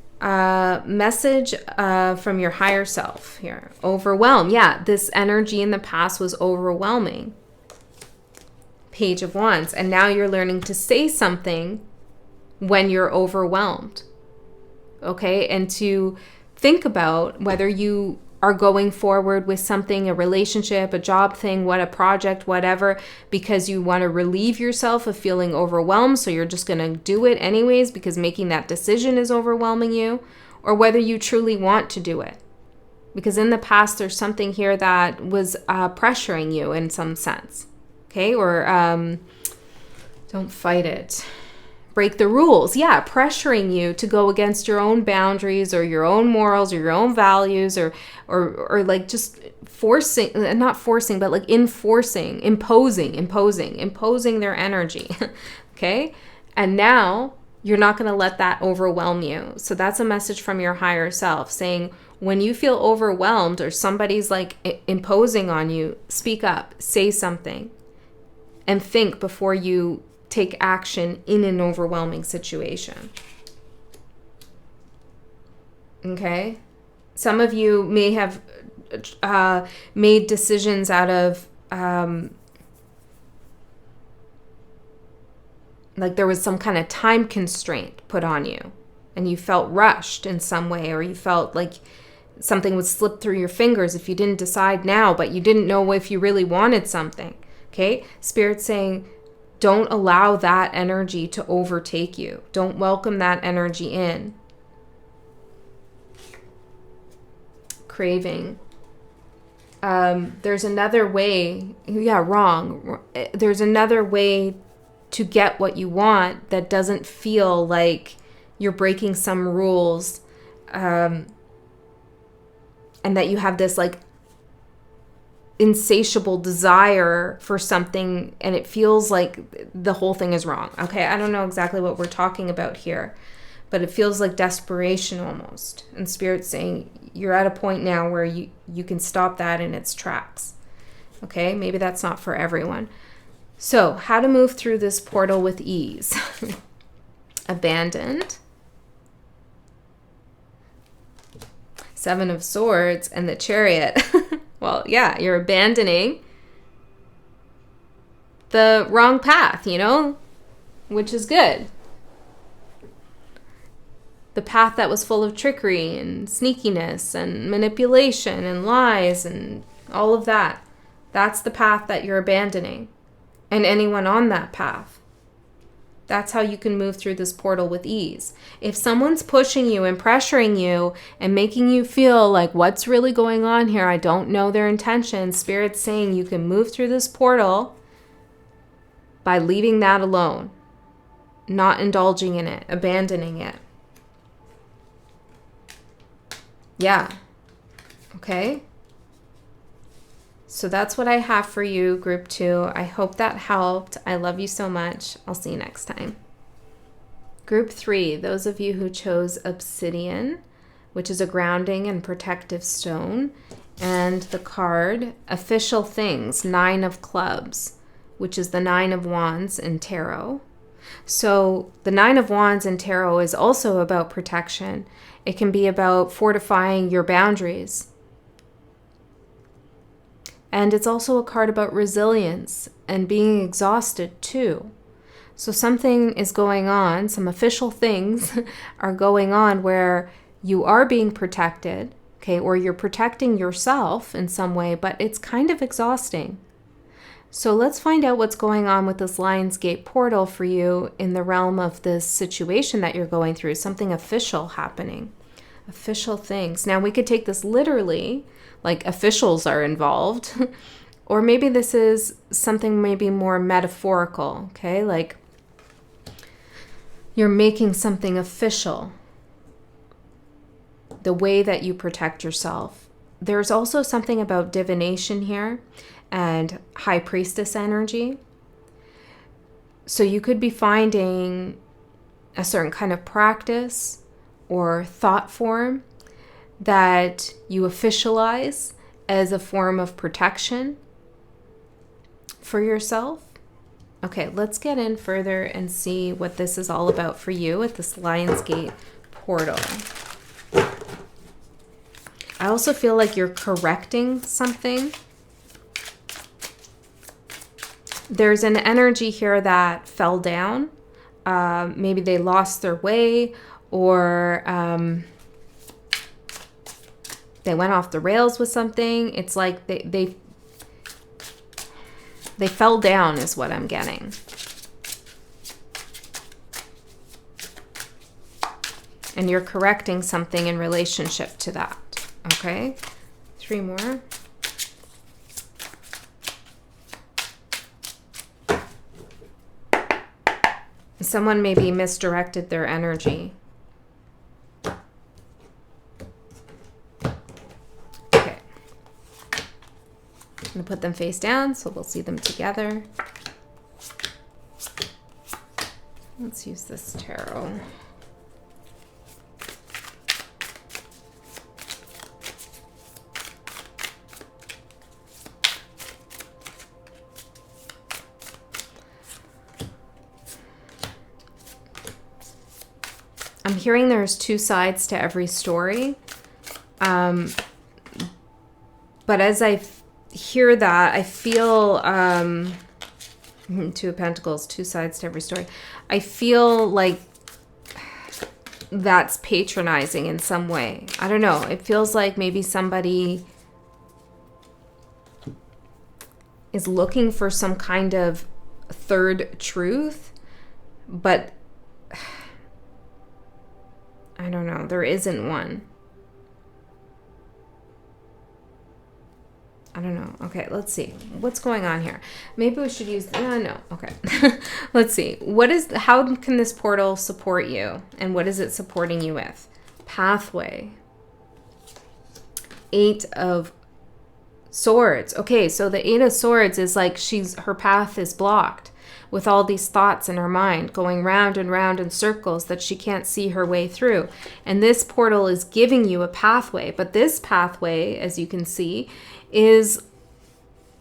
message from your higher self here. Overwhelm. Yeah, this energy in the past was overwhelming. Page of Wands. And now you're learning to say something when you're overwhelmed. Okay, and to think about whether you are going forward with something, a relationship, a job thing, a project, whatever, because you want to relieve yourself of feeling overwhelmed. So you're just going to do it anyways because making that decision is overwhelming you, or whether you truly want to do it. Because in the past, there's something here that was pressuring you in some sense. Okay, or don't fight it. Break the rules. Yeah, pressuring you to go against your own boundaries or your own morals or your own values or like just forcing, not forcing, but like imposing their energy. Okay? And now you're not going to let that overwhelm you. So that's a message from your higher self saying, when you feel overwhelmed or somebody's like imposing on you, speak up, say something, and think before you take action in an overwhelming situation. Okay? Some of you may have made decisions out of like there was some kind of time constraint put on you and you felt rushed in some way, or you felt like something would slip through your fingers if you didn't decide now, but you didn't know if you really wanted something. Okay? Spirit's saying, don't allow that energy to overtake you. Don't welcome that energy in. Craving. There's another way. Yeah, wrong. There's another way to get what you want that doesn't feel like you're breaking some rules, and that you have this like insatiable desire for something and it feels like the whole thing is wrong. Okay, I don't know exactly what we're talking about here, but it feels like desperation almost. And Spirit's saying you're at a point now where you can stop that in its tracks. Okay, maybe that's not for everyone. So how to move through this portal with ease. Abandoned. Seven of Swords and the Chariot. Well, yeah, you're abandoning the wrong path, which is good. The path that was full of trickery and sneakiness and manipulation and lies and all of that. That's the path that you're abandoning. And anyone on that path. That's how you can move through this portal with ease. If someone's pushing you and pressuring you and making you feel like, what's really going on here? I don't know their intentions. Spirit's saying you can move through this portal by leaving that alone, not indulging in it, abandoning it. Yeah. Okay. So that's what I have for you, Group 2. I hope that helped. I love you so much. I'll see you next time. Group 3, those of you who chose Obsidian, which is a grounding and protective stone, and the card Official Things, 9 of Clubs, which is the 9 of Wands in Tarot. So the 9 of Wands in Tarot is also about protection. It can be about fortifying your boundaries. And it's also a card about resilience and being exhausted too. So something is going on, some official things are going on where you are being protected, okay, or you're protecting yourself in some way, but it's kind of exhausting. So let's find out what's going on with this Lionsgate portal for you in the realm of this situation that you're going through, something official happening, official things. Now we could take this literally, like officials are involved, or maybe this is something maybe more metaphorical, okay? Like you're making something official, the way that you protect yourself. There's also something about divination here and high priestess energy. So you could be finding a certain kind of practice or thought form that you officialize as a form of protection for yourself. Okay, let's get in further and see what this is all about for you at this Lionsgate portal. I also feel like you're correcting something. There's an energy here that fell down. Maybe they lost their way, or they went off the rails with something. It's like they fell down is what I'm getting. And you're correcting something in relationship to that. Okay, 3 more. Someone maybe misdirected their energy. Okay. I'm going to put them face down so we'll see them together. Let's use this tarot. I'm hearing there's 2 sides to every story. But as I hear that, I feel 2 of Pentacles, 2 sides to every story. I feel like that's patronizing in some way. I don't know. It feels like maybe somebody is looking for some kind of third truth, but I don't know. There isn't one. I don't know. Okay, let's see. What's going on here? Maybe we should use... no. Okay. Let's see. How can this portal support you? And what is it supporting you with? Pathway. 8 of Swords. Okay, so the 8 of Swords is like her path is blocked with all these thoughts in her mind going round and round in circles that she can't see her way through. And this portal is giving you a pathway. But this pathway, as you can see, is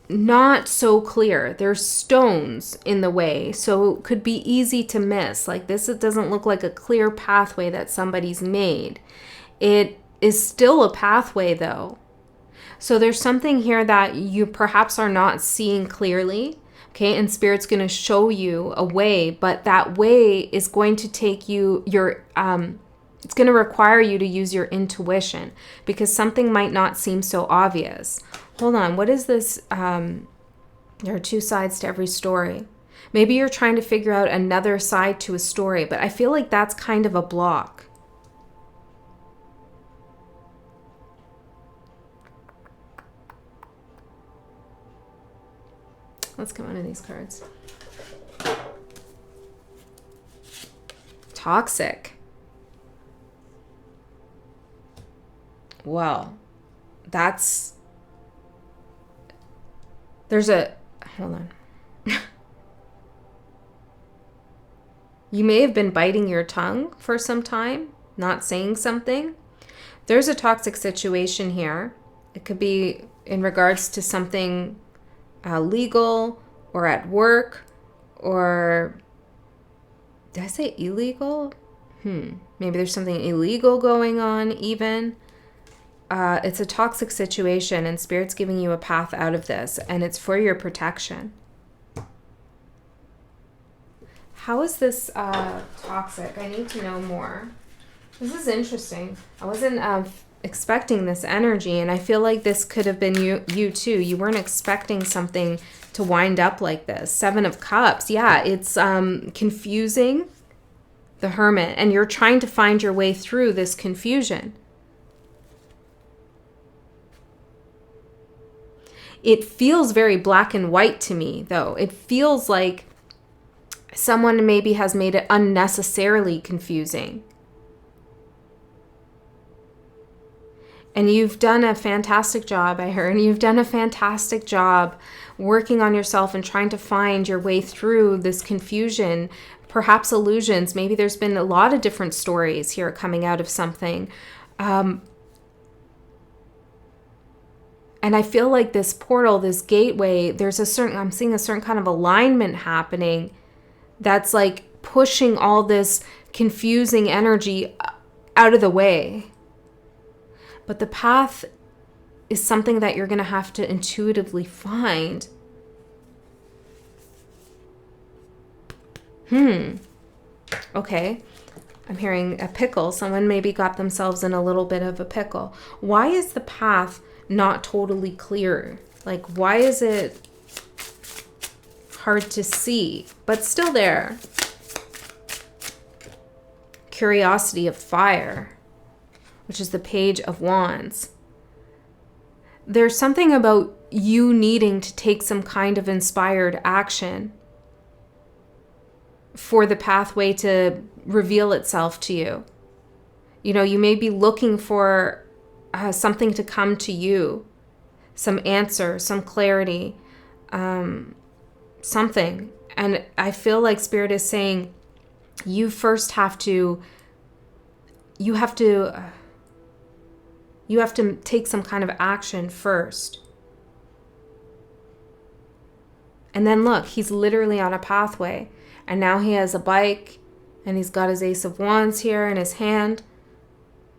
not so clear. There's stones in the way, so it could be easy to miss. Like this, it doesn't look like a clear pathway that somebody's made. It is still a pathway though. So there's something here that you perhaps are not seeing clearly. Okay, and Spirit's going to show you a way, but that way is going to take you, it's going to require you to use your intuition because something might not seem so obvious. Hold on, what is this? There are 2 sides to every story. Maybe you're trying to figure out another side to a story, but I feel like that's kind of a block. Let's get one of these cards. Toxic. Well, hold on. You may have been biting your tongue for some time, not saying something. There's a toxic situation here. It could be in regards to something legal or at work, or did I say illegal? Maybe there's something illegal going on even. It's a toxic situation and Spirit's giving you a path out of this and it's for your protection. How is this toxic? I need to know more. This is interesting. I wasn't expecting this energy, and I feel like this could have been you too. You weren't expecting something to wind up like this. 7 of Cups. Yeah, it's confusing. The Hermit, and you're trying to find your way through this confusion. It feels very black and white to me, though. It feels like someone maybe has made it unnecessarily confusing. And you've done a fantastic job, I heard. You've done a fantastic job working on yourself and trying to find your way through this confusion, perhaps illusions. Maybe there's been a lot of different stories here coming out of something. And I feel like this portal, this gateway, I'm seeing a certain kind of alignment happening that's like pushing all this confusing energy out of the way. But the path is something that you're going to have to intuitively find. Okay. I'm hearing a pickle. Someone maybe got themselves in a little bit of a pickle. Why is the path not totally clear? Like, why is it hard to see, but still there? Curiosity of fire, which is the Page of Wands. There's something about you needing to take some kind of inspired action for the pathway to reveal itself to you. You know, you may be looking for something to come to you, some answer, some clarity, something. And I feel like Spirit is saying you first have to take some kind of action first. And then look, he's literally on a pathway. And now he has a bike, and he's got his Ace of Wands here in his hand.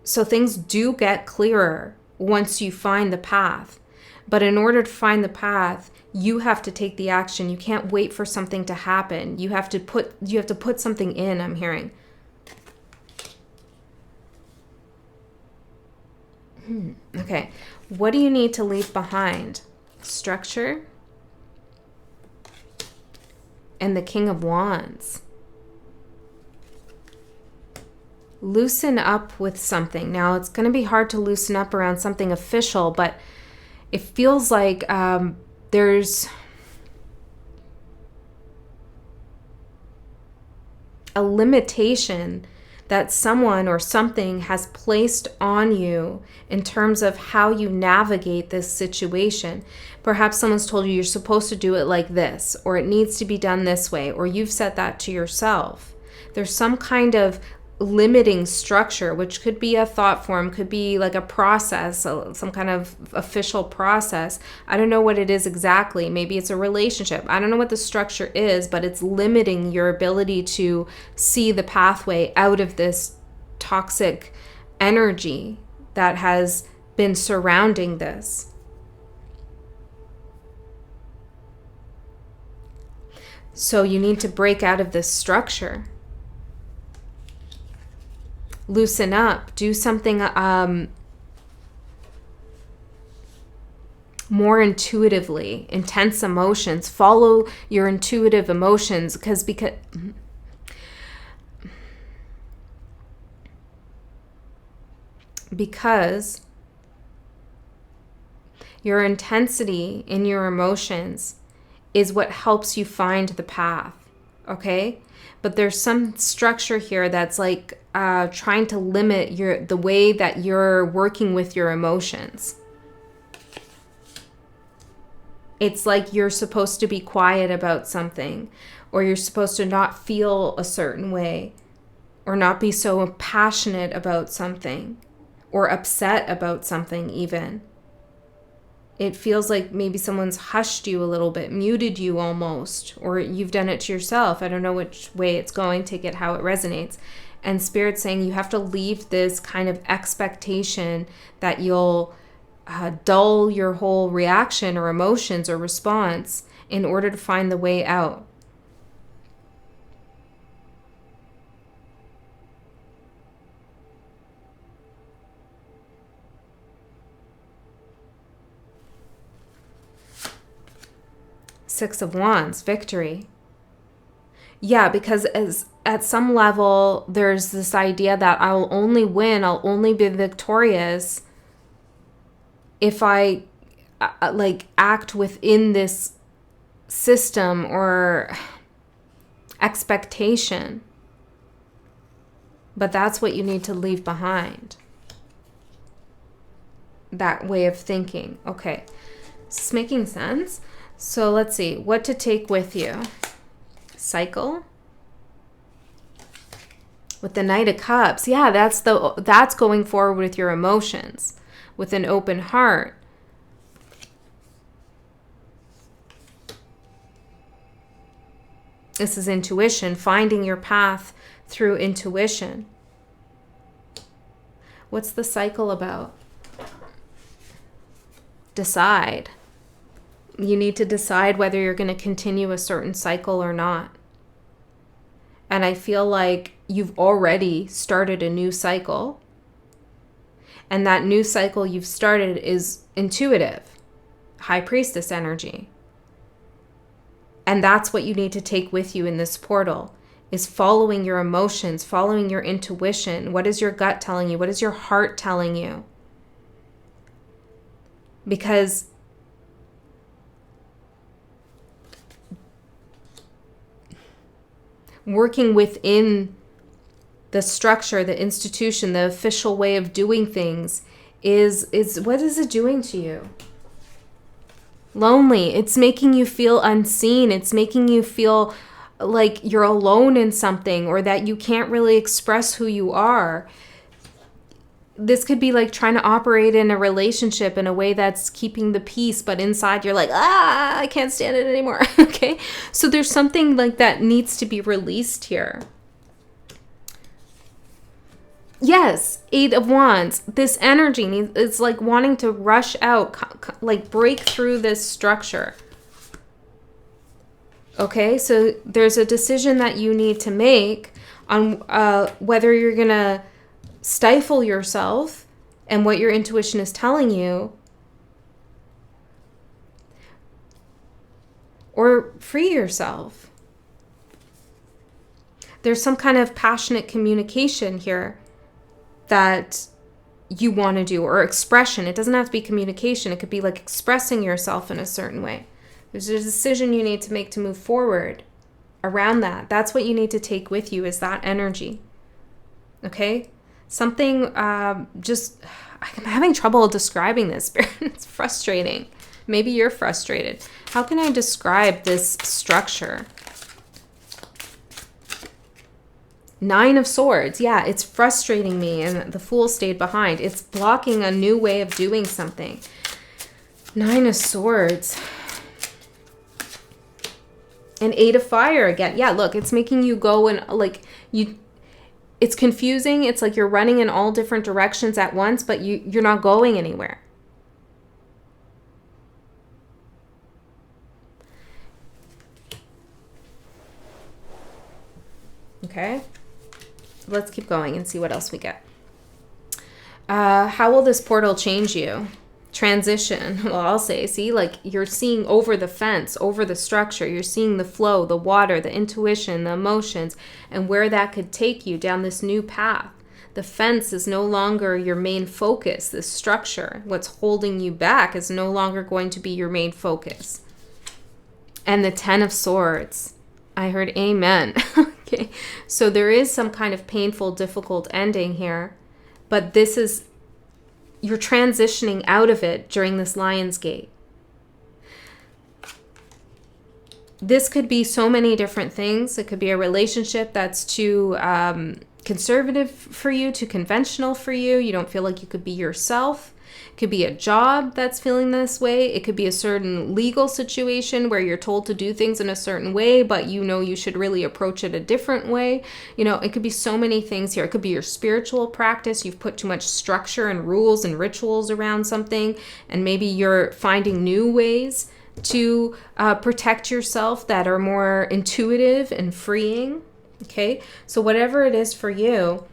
So things do get clearer once you find the path. But in order to find the path, you have to take the action. You can't wait for something to happen. You have to put something in, I'm hearing. Okay. What do you need to leave behind? Structure. And the King of Wands. Loosen up with something. Now, it's going to be hard to loosen up around something official, but it feels like there's a limitation that someone or something has placed on you in terms of how you navigate this situation. Perhaps someone's told you you're supposed to do it like this, or it needs to be done this way, or you've said that to yourself. There's some kind of limiting structure, which could be a thought form, could be like a process, some kind of official process. I don't know what it is exactly. Maybe it's a relationship. I don't know what the structure is, but it's limiting your ability to see the pathway out of this toxic energy that has been surrounding this. So you need to break out of this structure. Loosen up, do something more intuitively, intense emotions, follow your intuitive emotions because your intensity in your emotions is what helps you find the path, okay? But there's some structure here that's like trying to limit the way that you're working with your emotions. It's like you're supposed to be quiet about something, or you're supposed to not feel a certain way, or not be so passionate about something, or upset about something even. It feels like maybe someone's hushed you a little bit, muted you almost, or you've done it to yourself. I don't know which way it's going, take it how it resonates. And Spirit's saying you have to leave this kind of expectation that you'll dull your whole reaction or emotions or response in order to find the way out. Six of Wands, victory. Yeah, because at some level, there's this idea that I'll only win, I'll only be victorious if I act within this system or expectation. But that's what you need to leave behind. that way of thinking. Okay, it's making sense. So let's see what to take with you. Cycle with the Knight of Cups. Yeah, that's going forward with your emotions with an open heart. This is intuition, finding your path through intuition. What's the cycle about? Decide. You need to decide whether you're going to continue a certain cycle or not. And I feel like you've already started a new cycle. And that new cycle you've started is intuitive, High Priestess energy. And that's what you need to take with you in this portal, is following your emotions, following your intuition. What is your gut telling you? What is your heart telling you? Because working within the structure, the institution, the official way of doing things is what is it doing to you? Lonely. It's making you feel unseen. It's making you feel like you're alone in something, or that you can't really express who you are. This could be like trying to operate in a relationship in a way that's keeping the peace, but inside you're like, I can't stand it anymore. Okay? So there's something like that needs to be released here. Yes, Eight of Wands. This energy is like wanting to rush out, like break through this structure. Okay, so there's a decision that you need to make on whether you're going to stifle yourself and what your intuition is telling you, or free yourself. There's some kind of passionate communication here that you want to do, or expression. It doesn't have to be communication. It could be like expressing yourself in a certain way. There's a decision you need to make to move forward around that. That's what you need to take with you, is that energy. Okay? Something I'm having trouble describing this. It's frustrating. Maybe you're frustrated. How can I describe this structure? Nine of Swords. Yeah, it's frustrating me, and the Fool stayed behind. It's blocking a new way of doing something. Nine of Swords. And Eight of Fire again. Yeah, look, it's making you go and it's confusing. It's like you're running in all different directions at once, but you're not going anywhere. Okay. Let's keep going and see what else we get. How will this portal change you? Transition. Well, I'll say, see, like you're seeing over the fence, over the structure. You're seeing the flow, the water, the intuition, the emotions, and where that could take you down this new path. The fence is no longer your main focus. This structure, what's holding you back, is no longer going to be your main focus. And the Ten of Swords. I heard amen. Okay. So there is some kind of painful, difficult ending here, but this is, you're transitioning out of it during this Lion's Gate. This could be so many different things. It could be a relationship that's too conservative for you, too conventional for you. You don't feel like you could be yourself. It could be a job that's feeling this way. It could be a certain legal situation where you're told to do things in a certain way, but you know you should really approach it a different way. You know, it could be so many things here. It could be your spiritual practice. You've put too much structure and rules and rituals around something, and maybe you're finding new ways to protect yourself that are more intuitive and freeing. Okay, so whatever it is for you,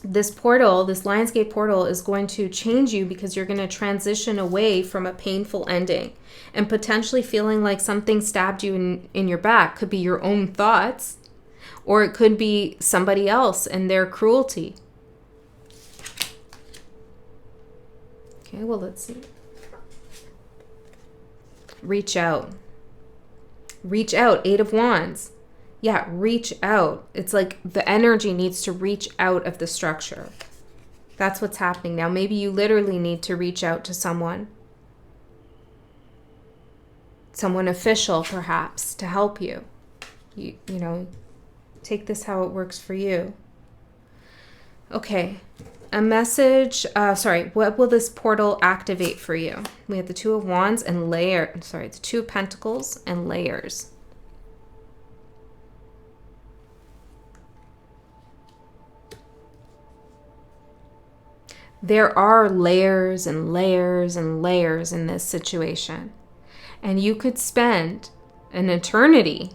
this portal, this Lionsgate portal, is going to change you, because you're going to transition away from a painful ending and potentially feeling like something stabbed you in your back. Could be your own thoughts, or it could be somebody else and their cruelty. Okay, well, let's see. Reach out. Reach out. Eight of Wands. Yeah, reach out. It's like the energy needs to reach out of the structure. That's what's happening now. Maybe you literally need to reach out to someone official perhaps, to help you. You know, take this how it works for you. Okay, a message, what will this portal activate for you? We have the Two of Wands and the Two of Pentacles and layers. There are layers and layers and layers in this situation. And you could spend an eternity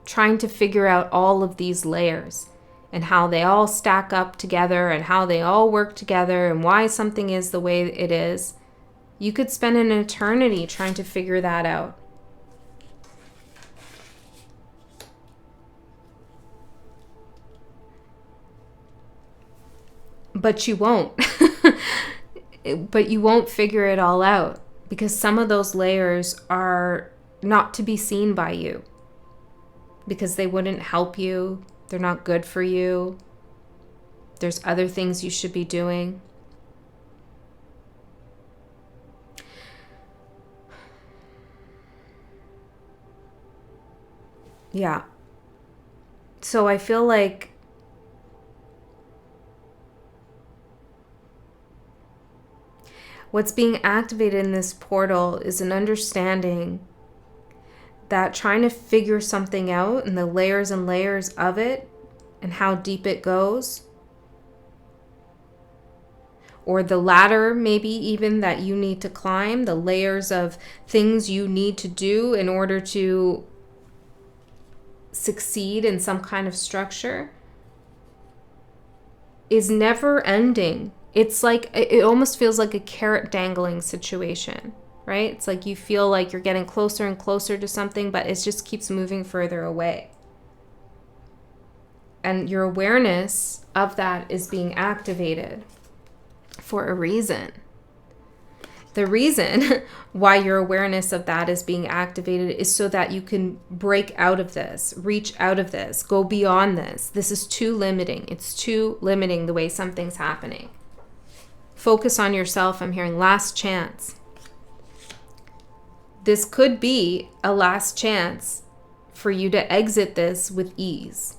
trying to figure out all of these layers and how they all stack up together and how they all work together and why something is the way it is. You could spend an eternity trying to figure that out. But you won't. But you won't figure it all out because some of those layers are not to be seen by you because they wouldn't help you. They're not good for you. There's other things you should be doing. Yeah. So I feel like what's being activated in this portal is an understanding that trying to figure something out and the layers and layers of it and how deep it goes, or the ladder maybe even that you need to climb, the layers of things you need to do in order to succeed in some kind of structure, is never ending. It's like, it almost feels like a carrot dangling situation, right? It's like you feel like you're getting closer and closer to something, but it just keeps moving further away. And your awareness of that is being activated for a reason. The reason why your awareness of that is being activated is so that you can break out of this, reach out of this, go beyond this. This is too limiting. It's too limiting the way something's happening. Focus on yourself. I'm hearing last chance. This could be a last chance for you to exit this with ease.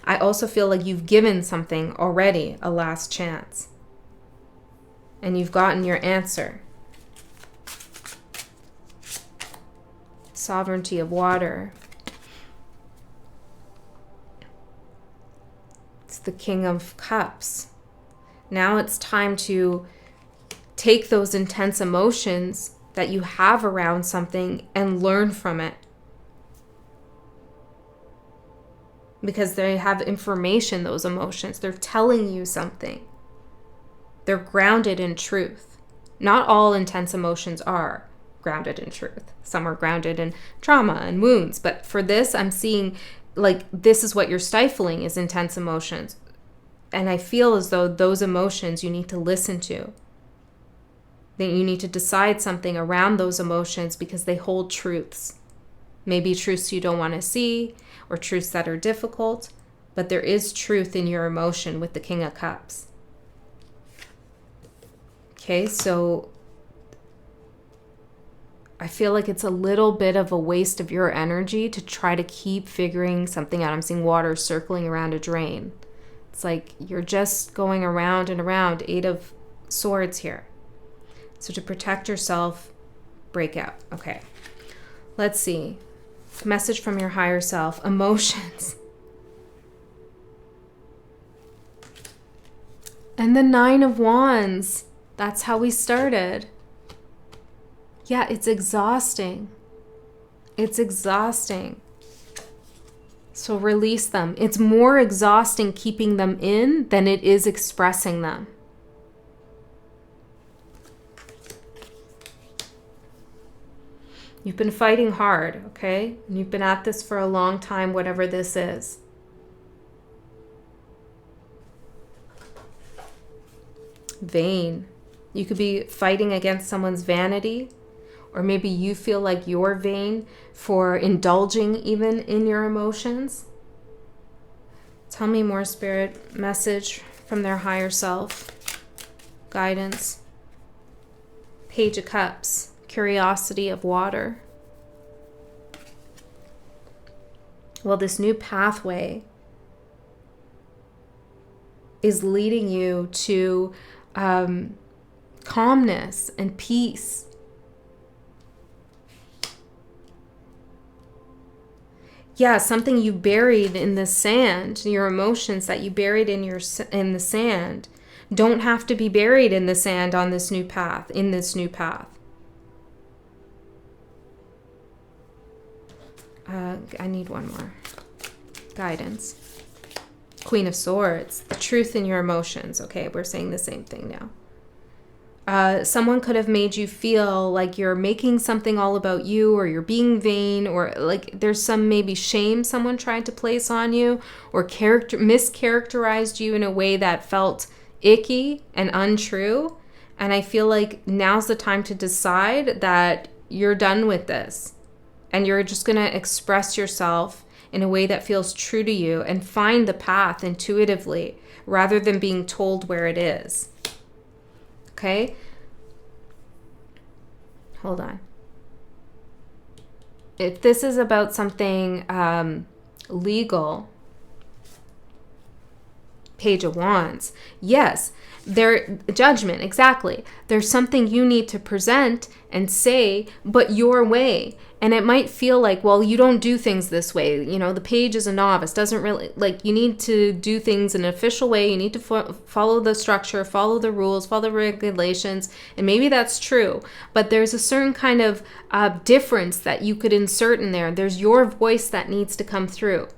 I also feel like you've given something already a last chance. And you've gotten your answer. Sovereignty of water. It's the King of Cups. Now it's time to take those intense emotions that you have around something and learn from it. Because they have information, those emotions. They're telling you something. They're grounded in truth. Not all intense emotions are grounded in truth. Some are grounded in trauma and wounds. But for this, I'm seeing like this is what you're stifling is intense emotions. And I feel as though those emotions you need to listen to. That you need to decide something around those emotions because they hold truths. Maybe truths you don't want to see or truths that are difficult, but there is truth in your emotion with the King of Cups. Okay, so I feel like it's a little bit of a waste of your energy to try to keep figuring something out. I'm seeing water circling around a drain. It's like you're just going around and around. 8 of Swords here. So to protect yourself, break out. Okay, let's see. Message from your higher self. Emotions. And the 9 of Wands. That's how we started. Yeah, it's exhausting. It's exhausting. So release them. It's more exhausting keeping them in than it is expressing them. You've been fighting hard, okay? And you've been at this for a long time, whatever this is. Vain. You could be fighting against someone's vanity, or maybe you feel like you're vain for indulging even in your emotions. Tell me more, Spirit. Message from their higher self. Guidance. Page of Cups. Curiosity of water. Well, this new pathway is leading you to calmness and peace. Yeah, something you buried in the sand, your emotions that you buried in the sand don't have to be buried in the sand on this new path, in this new path. I need one more. Guidance. Queen of Swords. The truth in your emotions. Okay, we're saying the same thing now. Someone could have made you feel like you're making something all about you, or you're being vain, or like there's some maybe shame someone tried to place on you, or mischaracterized you in a way that felt icky and untrue. And I feel like now's the time to decide that you're done with this, and you're just going to express yourself in a way that feels true to you and find the path intuitively rather than being told where it is. Okay? Hold on. If this is about something legal, Page of Wands, yes, judgment, exactly. There's something you need to present and say, but your way. And it might feel like, well, you don't do things this way. You know, the page is a novice, doesn't really, like, you need to do things in an official way. You need to follow the structure, follow the rules, follow the regulations. And maybe that's true. But there's a certain kind of difference that you could insert in there. There's your voice that needs to come through.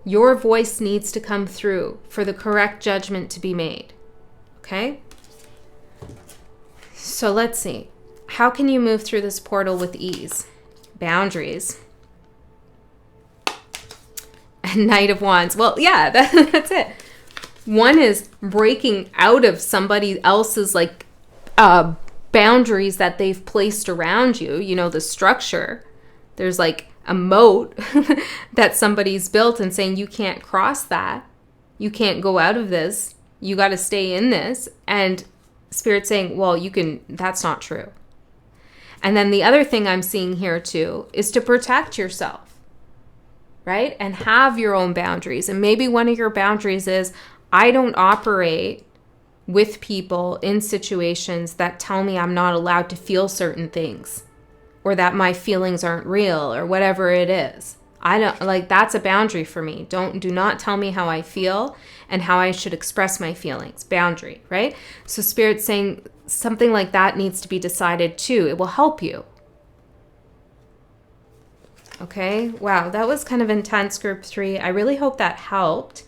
Your voice needs to come through for the correct judgment to be made. Okay? So let's see. How can you move through this portal with ease? Boundaries. And Knight of Wands. Well, yeah, that's it. One is breaking out of somebody else's like boundaries that they've placed around you. You know, the structure. There's like a moat that somebody's built and saying you can't cross that. You can't go out of this. You got to stay in this. And Spirit saying, well, you can, that's not true. And then the other thing I'm seeing here too is to protect yourself, right? And have your own boundaries. And maybe one of your boundaries is, I don't operate with people in situations that tell me I'm not allowed to feel certain things, or that my feelings aren't real, or whatever it is. I don't, like, that's a boundary for me. Do not tell me how I feel and how I should express my feelings. Boundary, right? So Spirit's saying something like that needs to be decided too. It will help you. Okay. Wow. That was kind of intense, group 3. I really hope that helped.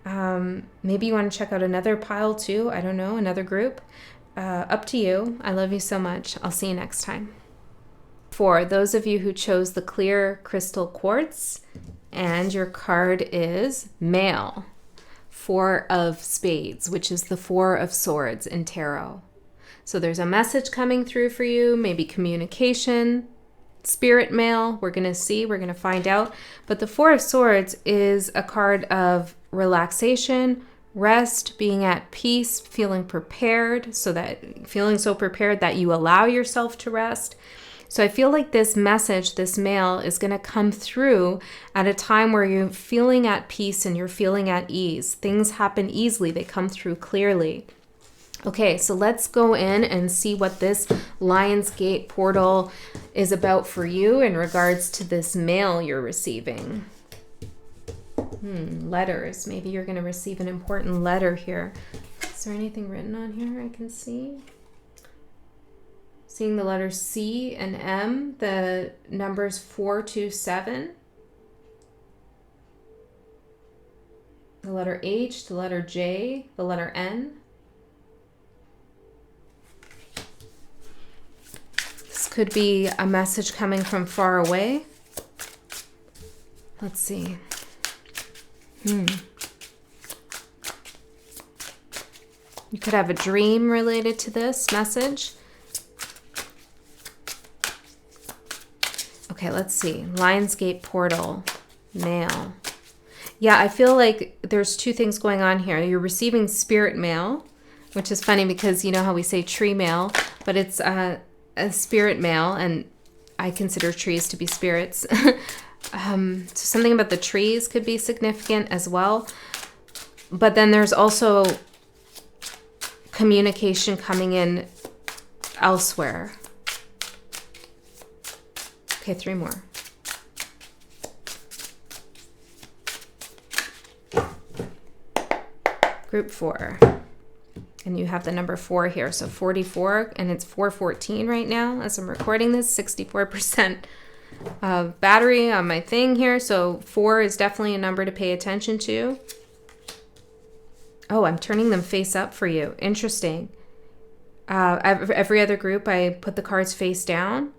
Maybe you want to check out another pile too. I don't know, another group. Up to you. I love you so much. I'll see you next time. For those of you who chose the clear crystal quartz, and your card is Male, 4 of Spades, which is the 4 of Swords in tarot. So there's a message coming through for you, maybe communication, spirit mail. We're going to see, we're going to find out. But the 4 of Swords is a card of relaxation, rest, being at peace, feeling prepared, feeling so prepared that you allow yourself to rest. So I feel like this message, this mail, is going to come through at a time where you're feeling at peace and you're feeling at ease. Things happen easily. They come through clearly. Okay, so let's go in and see what this Lion's Gate portal is about for you in regards to this mail you're receiving. Letters. Maybe you're going to receive an important letter here. Is there anything written on here I can see? Seeing the letters C and M, the numbers 427, the letter H, the letter J, the letter N. This could be a message coming from far away. Let's see. You could have a dream related to this message. Okay, let's see. Lion's Gate portal, mail. Yeah, I feel like there's two things going on here. You're receiving spirit mail, which is funny because you know how we say tree mail, but it's a spirit mail, and I consider trees to be spirits. So something about the trees could be significant as well. But then there's also communication coming in elsewhere. Okay, 3 more. Group 4. And you have the number 4 here. So 44, and it's 4:14 right now as I'm recording this. 64% of battery on my thing here. So 4 is definitely a number to pay attention to. Oh, I'm turning them face up for you. Interesting. Every other group, I put the cards face down.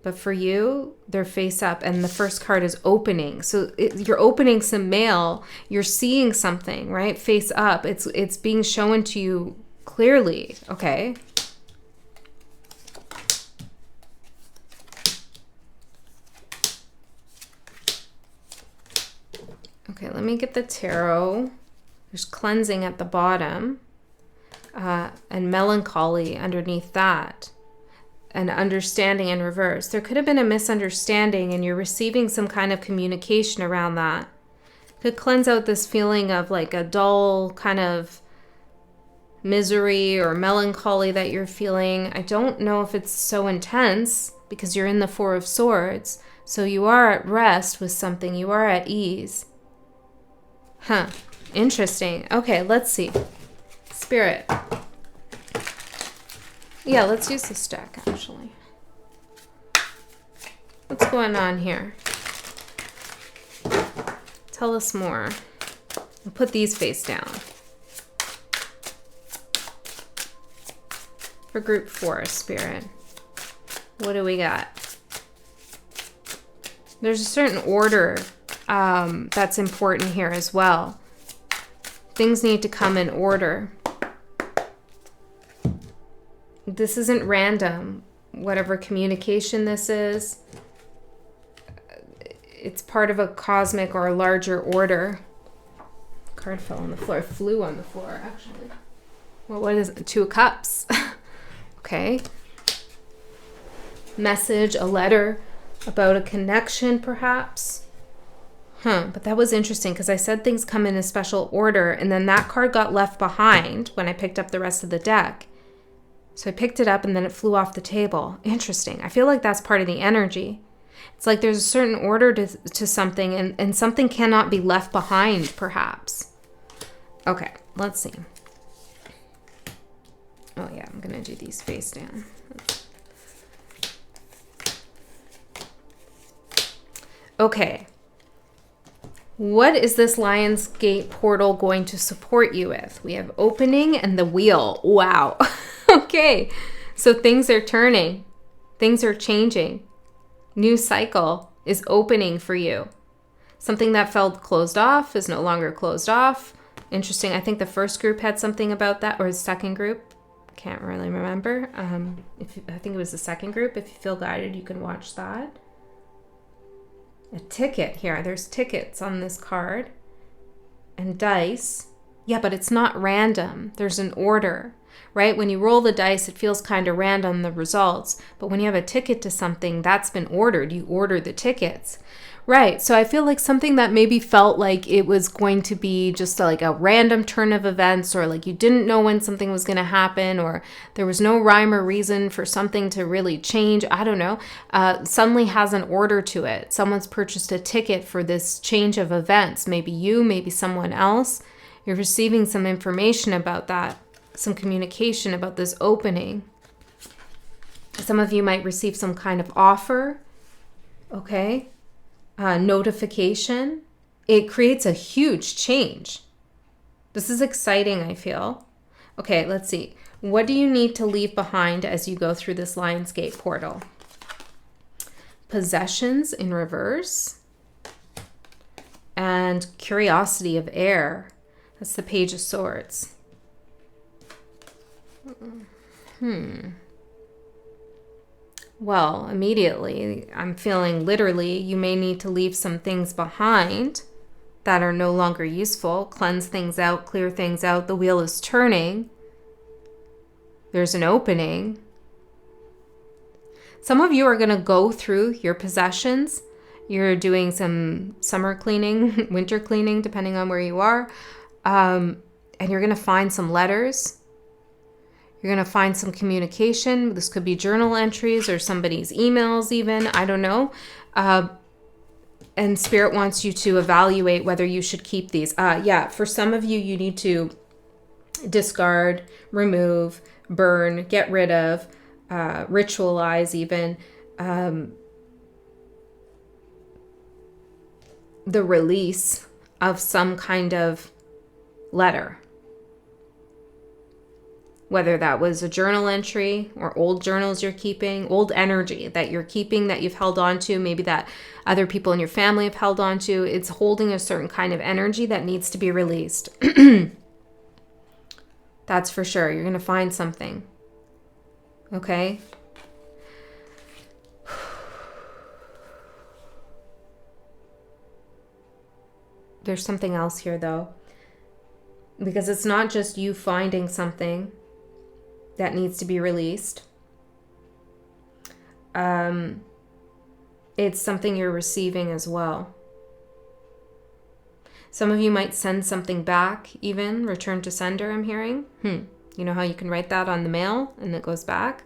But for you, they're face up, and the first card is opening. So you're opening some mail. You're seeing something, right? Face up. It's being shown to you clearly. Okay. Okay, let me get the tarot. There's cleansing at the bottom, and melancholy underneath that. And understanding in reverse. There could have been a misunderstanding and you're receiving some kind of communication around that. Could cleanse out this feeling of like a dull kind of misery or melancholy that you're feeling. I don't know if it's so intense because you're in the 4 of Swords. So you are at rest with something. You are at ease. Huh. Interesting. Okay, let's see. Spirit. Yeah, let's use this deck, actually. What's going on here? Tell us more. I'll put these face down. For group 4, Spirit. What do we got? There's a certain order that's important here as well. Things need to come in order. This isn't random. Whatever communication this is, it's part of a cosmic or a larger order. Card fell on the floor. Flew on the floor, actually. Well, what is it? 2 of Cups. Okay. Message, a letter about a connection, perhaps. But that was interesting because I said things come in a special order, and then that card got left behind when I picked up the rest of the deck. So I picked it up and then it flew off the table. Interesting. I feel like that's part of the energy. It's like there's a certain order to something, and something cannot be left behind, perhaps. Okay, let's see. Oh yeah, I'm going to do these face down. Okay. What is this Lion's Gate portal going to support you with? We have opening and the wheel. Wow. Okay. So things are turning. Things are changing. New cycle is opening for you. Something that felt closed off is no longer closed off. Interesting. I think the first group had something about that, or the second group. Can't really remember. I think it was the second group. If you feel guided, you can watch that. A ticket here. There's tickets on this card. And dice. Yeah, but it's not random. There's an order, right? When you roll the dice, it feels kind of random, the results. But when you have a ticket to something, that's been ordered. You order the tickets. Right. So I feel like something that maybe felt like it was going to be just like a random turn of events, or like you didn't know when something was going to happen, or there was no rhyme or reason for something to really change. I don't know. Suddenly has an order to it. Someone's purchased a ticket for this change of events. Maybe you, maybe someone else. You're receiving some information about that, some communication about this opening. Some of you might receive some kind of offer. Okay. Notification. It creates a huge change. This is exciting, I feel. Okay, let's see. What do you need to leave behind as you go through this Lion's Gate portal? Possessions in reverse. And curiosity of air. That's the Page of Swords. Well, immediately, I'm feeling literally you may need to leave some things behind, that are no longer useful. Cleanse things out, clear things out. The wheel is turning. There's an opening. Some of you are going to go through your possessions. You're doing some summer cleaning, winter cleaning, depending on where you are. And you're going to find some letters. You're going to find some communication. This could be journal entries or somebody's emails even. I don't know. And Spirit wants you to evaluate whether you should keep these. For some of you, you need to discard, remove, burn, get rid of, ritualize even, the release of some kind of letter. Whether that was a journal entry or old journals you're keeping, old energy that you're keeping that you've held on to, maybe that other people in your family have held on to. It's holding a certain kind of energy that needs to be released. That's for sure. You're going to find something. Okay? There's something else here though. Because it's not just you finding something that needs to be released. It's something you're receiving as well. Some of you might send something back even, return to sender, I'm hearing. You know how you can write that on the mail and it goes back?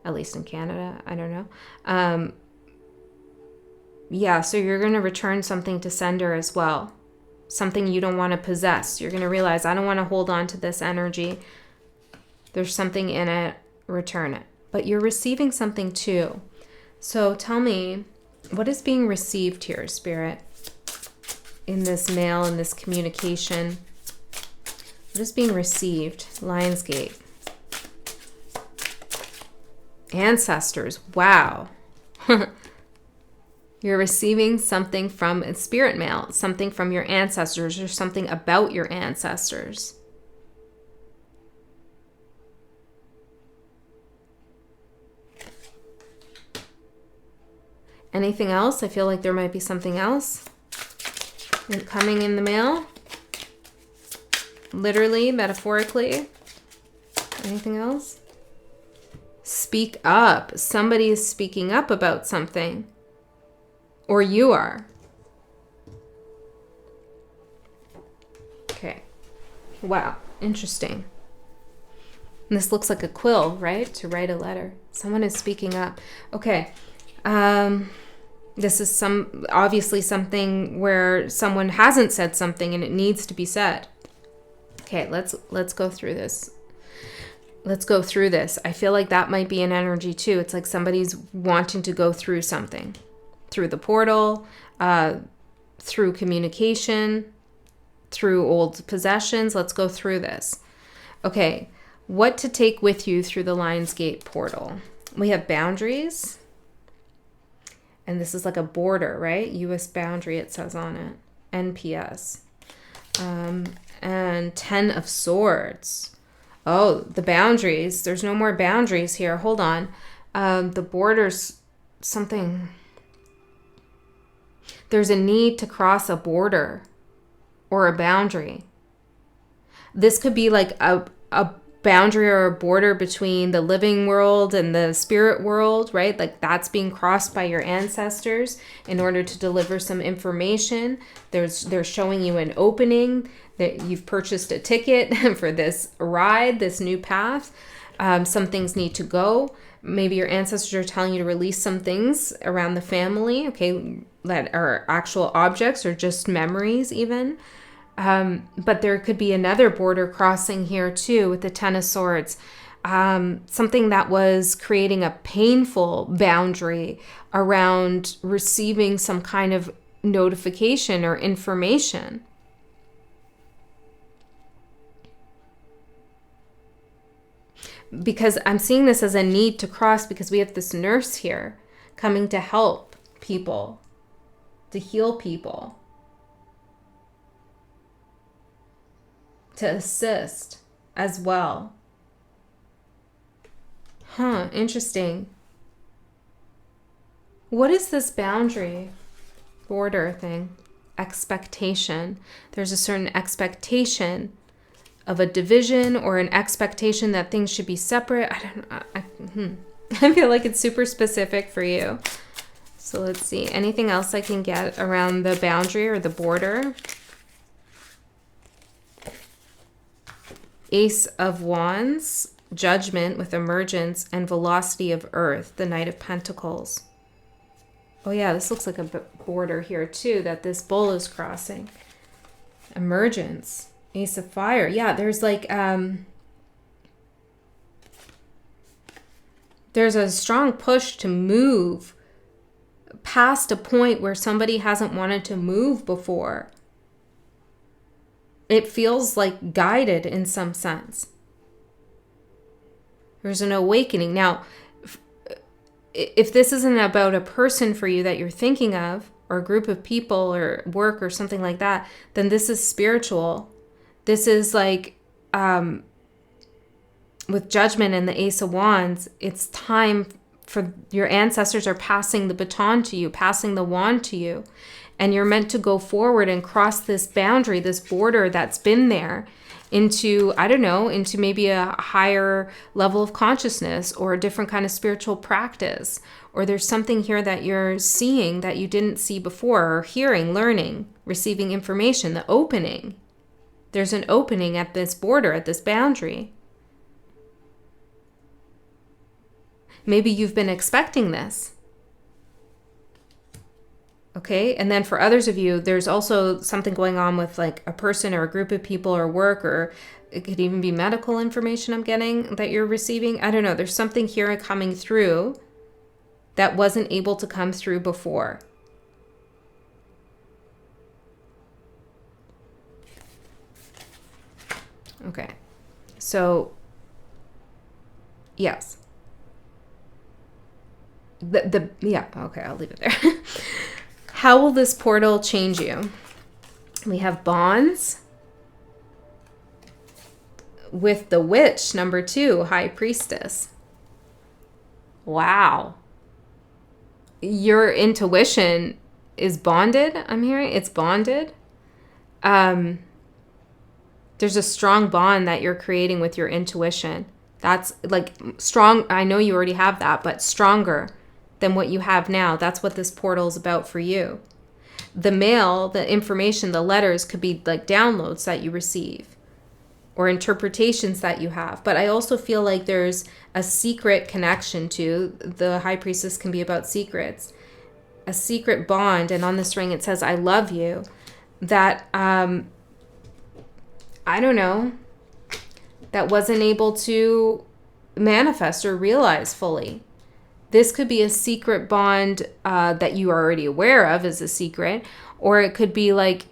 At least in Canada, I don't know. So you're going to return something to sender as well. Something you don't want to possess. You're going to realize, I don't want to hold on to this energy. There's something in it, return it. But you're receiving something too. So tell me, what is being received here, Spirit? In this mail, in this communication? What is being received? Lionsgate. Ancestors. Wow. You're receiving something from a spirit mail, something from your ancestors or something about your ancestors. Anything else? I feel like there might be something else coming in the mail. Literally, metaphorically. Anything else? Speak up. Somebody is speaking up about something. Or you are. Okay. Wow. Interesting. And this looks like a quill, right? To write a letter. Someone is speaking up. Okay. This is obviously something where someone hasn't said something and it needs to be said. Okay, let's go through this. Let's go through this. I feel like that might be an energy too. It's like somebody's wanting to go through something. Through the portal, through communication, through old possessions. Let's go through this. Okay, what to take with you through the Lionsgate portal? We have boundaries. And this is like a border, right? U.S. boundary, it says on it. NPS. And 10 of Swords. Oh, the boundaries. There's no more boundaries here. Hold on. The border's something. There's a need to cross a border or a boundary. This could be like a boundary or a border between the living world and the spirit world, right? Like that's being crossed by your ancestors in order to deliver some information. They're showing you an opening, that you've purchased a ticket for this ride, this new path. Some things need to go. Maybe your ancestors are telling you to release some things around the family, okay, that are actual objects or just memories even. But there could be another border crossing here too with the 10 of Swords. Something that was creating a painful boundary around receiving some kind of notification or information. Because I'm seeing this as a need to cross because we have this nurse here coming to help people, to heal people, to assist as well. Interesting. What is this boundary border thing? expectation. There's a certain expectation of a division or an expectation that things should be separate. I feel like it's super specific for you. So let's see. Anything else I can get around the boundary or the border? Ace of Wands, Judgment with emergence, and velocity of earth, the Knight of Pentacles. Oh yeah, this looks like a border here too that this bull is crossing. Emergence, Ace of Fire. Yeah, there's like there's a strong push to move past a point where somebody hasn't wanted to move before. It feels like guided in some sense. There's an awakening. Now, if this isn't about a person for you that you're thinking of, or a group of people or work or something like that, then this is spiritual. This is like, with Judgment and the Ace of Wands, it's time for your ancestors are passing the baton to you, passing the wand to you. And you're meant to go forward and cross this boundary, this border that's been there into, I don't know, into maybe a higher level of consciousness or a different kind of spiritual practice. Or there's something here that you're seeing that you didn't see before, or hearing, learning, receiving information, the opening. There's an opening at this border, at this boundary. Maybe you've been expecting this. Okay, and then for others of you, there's also something going on with like a person or a group of people or work, or it could even be medical information I'm getting that you're receiving. I don't know. There's something here coming through that wasn't able to come through before. Okay, so yes. Yeah, okay, I'll leave it there. How will this portal change you? We have bonds with the witch, number 2, high priestess. Wow. Your intuition is bonded, I'm hearing. It's bonded. There's a strong bond that you're creating with your intuition. That's like strong. I know you already have that, but stronger than what you have now. That's what this portal is about for you. The mail, the information, the letters could be like downloads that you receive or interpretations that you have. But I also feel like there's a secret connection to the high priestess. Can be about secrets, a secret bond. And on this ring, it says, I love you. That, I don't know, that wasn't able to manifest or realize fully. This could be a secret bond that you are already aware of as a secret, or it could be like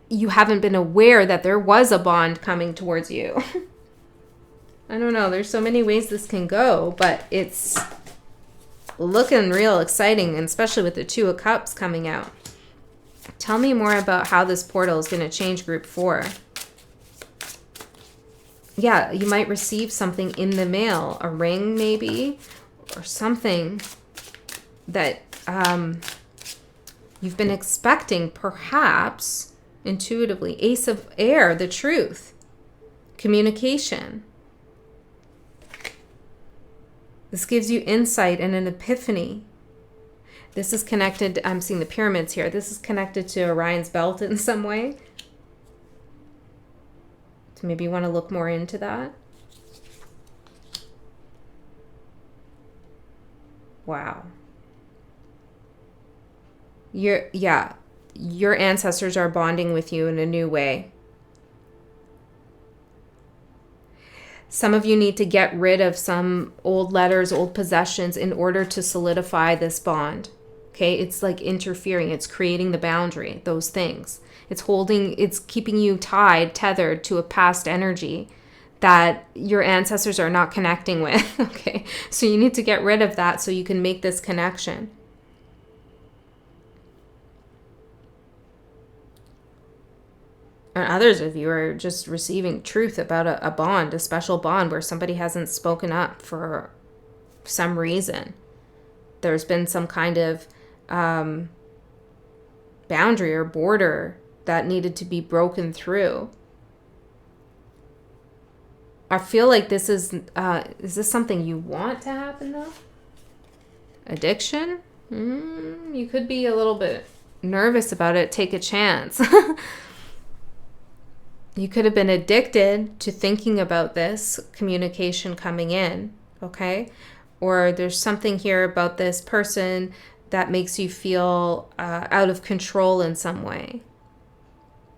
you haven't been aware that there was a bond coming towards you. I don't know. There's so many ways this can go, but it's looking real exciting, and especially with the 2 of Cups coming out. Tell me more about how this portal is going to change group 4. Yeah, you might receive something in the mail, a ring maybe, or something that you've been expecting, perhaps intuitively. Ace of Air, the truth, communication. This gives you insight and an epiphany. This is connected, I'm seeing the pyramids here. This is connected to Orion's belt in some way. So maybe you want to look more into that. Wow. Your ancestors are bonding with you in a new way. Some of you need to get rid of some old letters, old possessions in order to solidify this bond. Okay, it's like interfering. It's creating the boundary, those things. It's keeping you tethered to a past energy that your ancestors are not connecting with. Okay, so you need to get rid of that so you can make this connection. And others of you are just receiving truth about a bond, a special bond where somebody hasn't spoken up for some reason. There's been some kind of boundary or border that needed to be broken through. I feel like this is this something you want to happen though? Addiction? You could be a little bit nervous about it. Take a chance. You could have been addicted to thinking about this communication coming in, okay? Or there's something here about this person that makes you feel out of control in some way.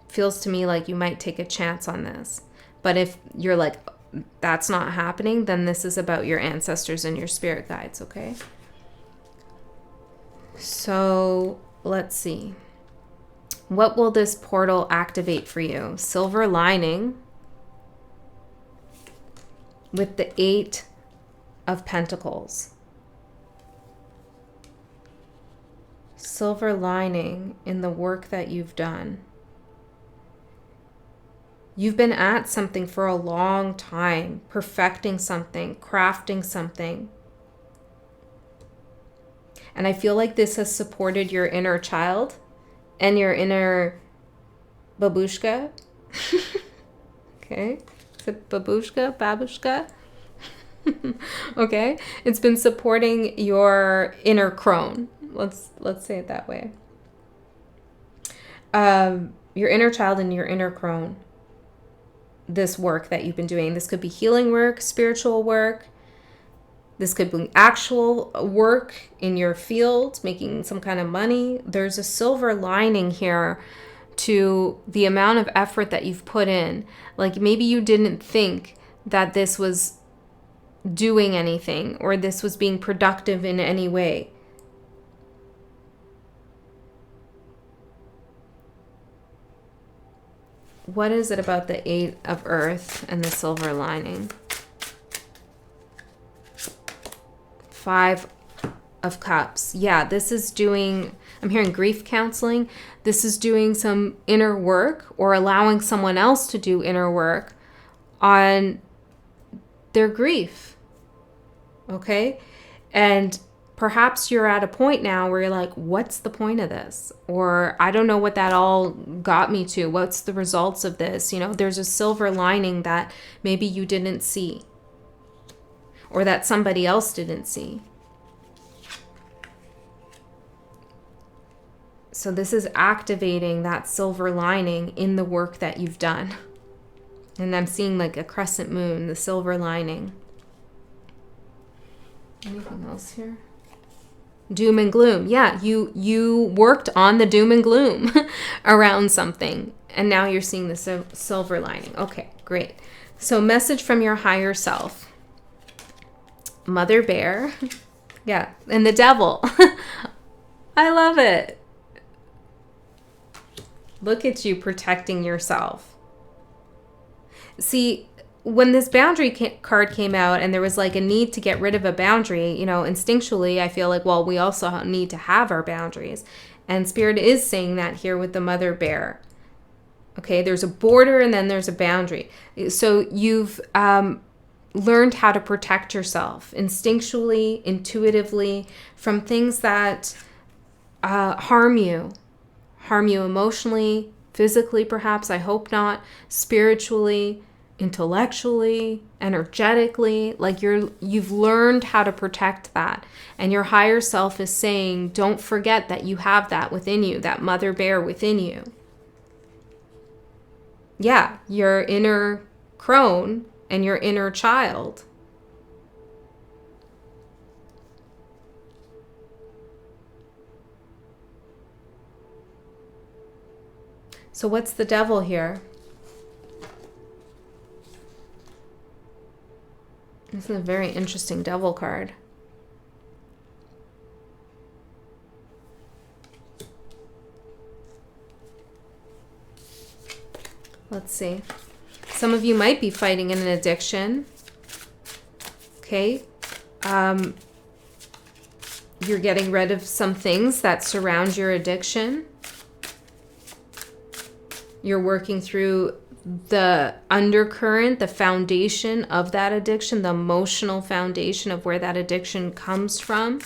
Feels to me like you might take a chance on this. But if you're like, that's not happening, then this is about your ancestors and your spirit guides, okay? So let's see. What will this portal activate for you? Silver lining with the 8 of Pentacles. Silver lining in the work that you've done. You've been at something for a long time, perfecting something, crafting something. And I feel like this has supported your inner child and your inner babushka. Okay. Is it babushka? Babushka? Okay. It's been supporting your inner crone. Let's say it that way. Your inner child and your inner crone. This work that you've been doing. This could be healing work, spiritual work. This could be actual work in your field, making some kind of money. There's a silver lining here to the amount of effort that you've put in. Like maybe you didn't think that this was doing anything or this was being productive in any way. What is it about the 8 of Earth and the silver lining? 5 of Cups. Yeah, this is doing, I'm hearing grief counseling. This is doing some inner work or allowing someone else to do inner work on their grief. Okay? And perhaps you're at a point now where you're like, what's the point of this? Or I don't know what that all got me to. What's the results of this? You know, there's a silver lining that maybe you didn't see. Or that somebody else didn't see. So this is activating that silver lining in the work that you've done. And I'm seeing like a crescent moon, the silver lining. Anything else here? Doom and gloom. Yeah, you worked on the doom and gloom around something. And now you're seeing the silver lining. Okay, great. So message from your higher self. Mother Bear. Yeah, and the devil. I love it. Look at you protecting yourself. See, when this boundary card came out and there was like a need to get rid of a boundary, you know, instinctually, I feel like, well, we also need to have our boundaries. And Spirit is saying that here with the Mother Bear. Okay, there's a border and then there's a boundary. So you've learned how to protect yourself instinctually, intuitively from things that harm you emotionally, physically perhaps, I hope not, spiritually, intellectually, energetically. Like you've learned how to protect that. And your higher self is saying, don't forget that you have that within you, that Mother Bear within you. Yeah, your inner crone and your inner child. So what's the devil here? This is a very interesting devil card. Let's see. Some of you might be fighting an addiction. Okay. You're getting rid of some things that surround your addiction. You're working through the undercurrent, the foundation of that addiction, the emotional foundation of where that addiction comes from.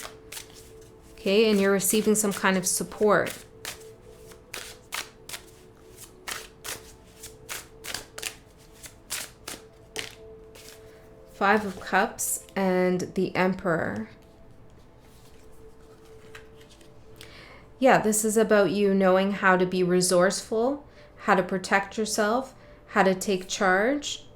Okay, and you're receiving some kind of support. Five of Cups and the Emperor. Yeah, this is about you knowing how to be resourceful, how to protect yourself, how to take charge.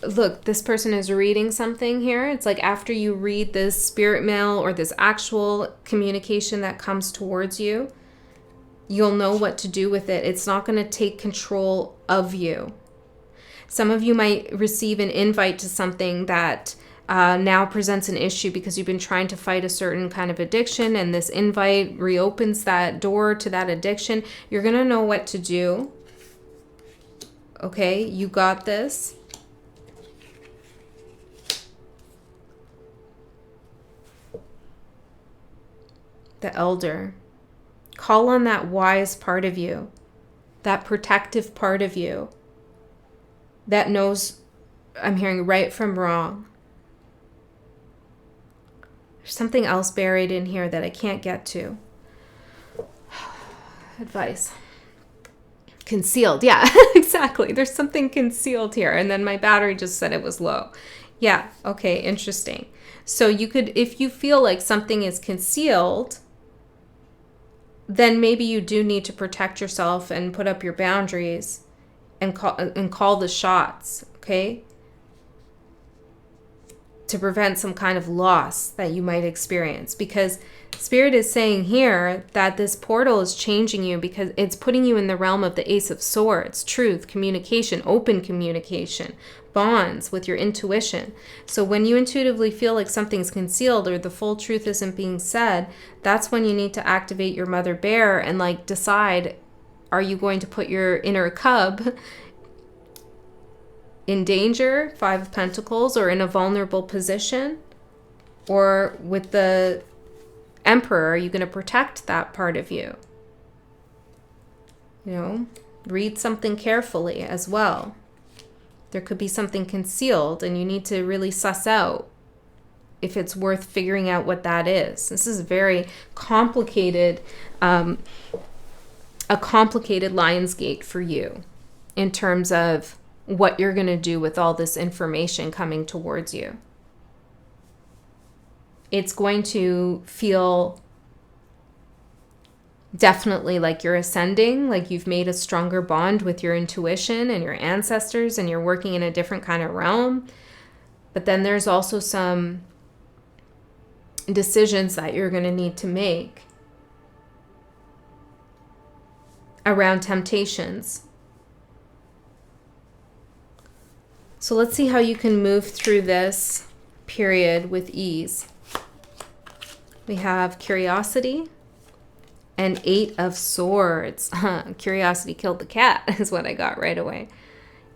Look, this person is reading something here. It's like after you read this spirit mail or this actual communication that comes towards you, you'll know what to do with it. It's not going to take control of you. Some of you might receive an invite to something that now presents an issue because you've been trying to fight a certain kind of addiction, and this invite reopens that door to that addiction. You're going to know what to do. Okay, you got this. The Elder. Call on that wise part of you, that protective part of you that knows, I'm hearing, right from wrong. There's something else buried in here that I can't get to. Advice. Concealed. Yeah, exactly. There's something concealed here. And then my battery just said it was low. Yeah. Okay. Interesting. So you could, if you feel like something is concealed, then maybe you do need to protect yourself and put up your boundaries and call the shots. Okay. To prevent some kind of loss that you might experience, because Spirit is saying here that this portal is changing you because it's putting you in the realm of the Ace of Swords, truth, communication, open communication, bonds with your intuition. So when you intuitively feel like something's concealed or the full truth isn't being said, that's when you need to activate your mother bear and like decide, are you going to put your inner cub in danger, Five of Pentacles, or in a vulnerable position? Or with the Emperor, are you going to protect that part of you? You know, read something carefully as well. There could be something concealed and you need to really suss out if it's worth figuring out what that is. This is very complicated, a complicated Lion's Gate for you in terms of what you're going to do with all this information coming towards you. It's going to feel definitely like you're ascending, like you've made a stronger bond with your intuition and your ancestors, and you're working in a different kind of realm. But then there's also some decisions that you're going to need to make around temptations. So let's see how you can move through this period with ease. We have Curiosity and Eight of Swords. Curiosity killed the cat is what I got right away.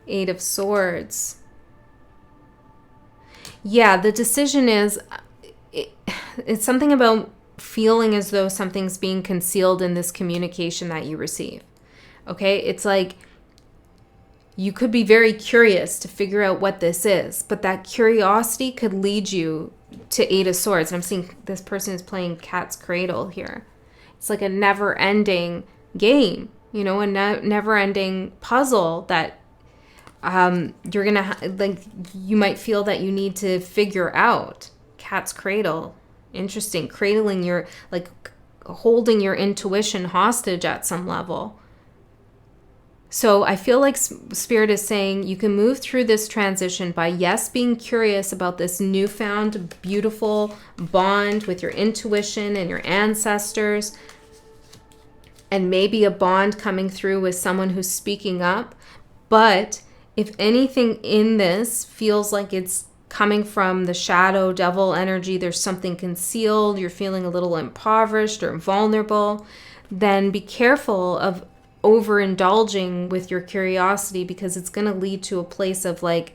Eight of Swords. Yeah, the decision is, it's something about feeling as though something's being concealed in this communication that you receive. Okay, it's like you could be very curious to figure out what this is, but that curiosity could lead you to Eight of Swords. And I'm seeing this person is playing Cat's Cradle here. It's like a never-ending game, you know, a never-ending puzzle that you're gonna like. You might feel that you need to figure out. Cat's Cradle, interesting. Cradling your, like, holding your intuition hostage at some level. So I feel like Spirit is saying you can move through this transition by, yes, being curious about this newfound beautiful bond with your intuition and your ancestors, and maybe a bond coming through with someone who's speaking up. But if anything in this feels like it's coming from the shadow devil energy, there's something concealed, you're feeling a little impoverished or vulnerable, then be careful of overindulging with your curiosity, because it's going to lead to a place of like,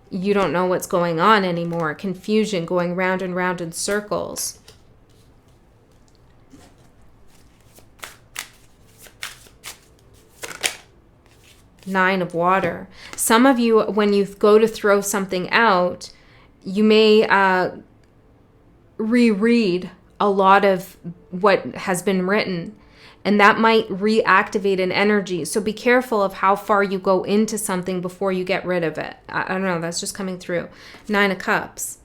you don't know what's going on anymore, confusion, going round and round in circles. Nine of Water. Some of you, when you go to throw something out, you may reread a lot of what has been written. And that might reactivate an energy. So be careful of how far you go into something before you get rid of it. I don't know, that's just coming through. 9 of Cups.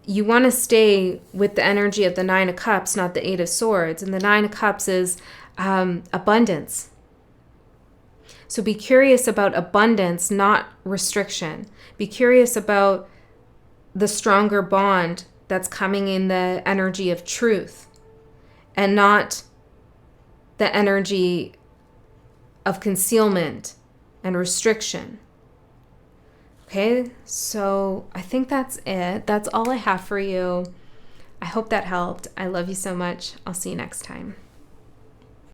You want to stay with the energy of the 9 of Cups, not the 8 of Swords. And the 9 of Cups is abundance. So be curious about abundance, not restriction. Be curious about the stronger bond that's coming in the energy of truth and not the energy of concealment and restriction. Okay, so I think that's it. That's all I have for you. I hope that helped. I love you so much. I'll see you next time.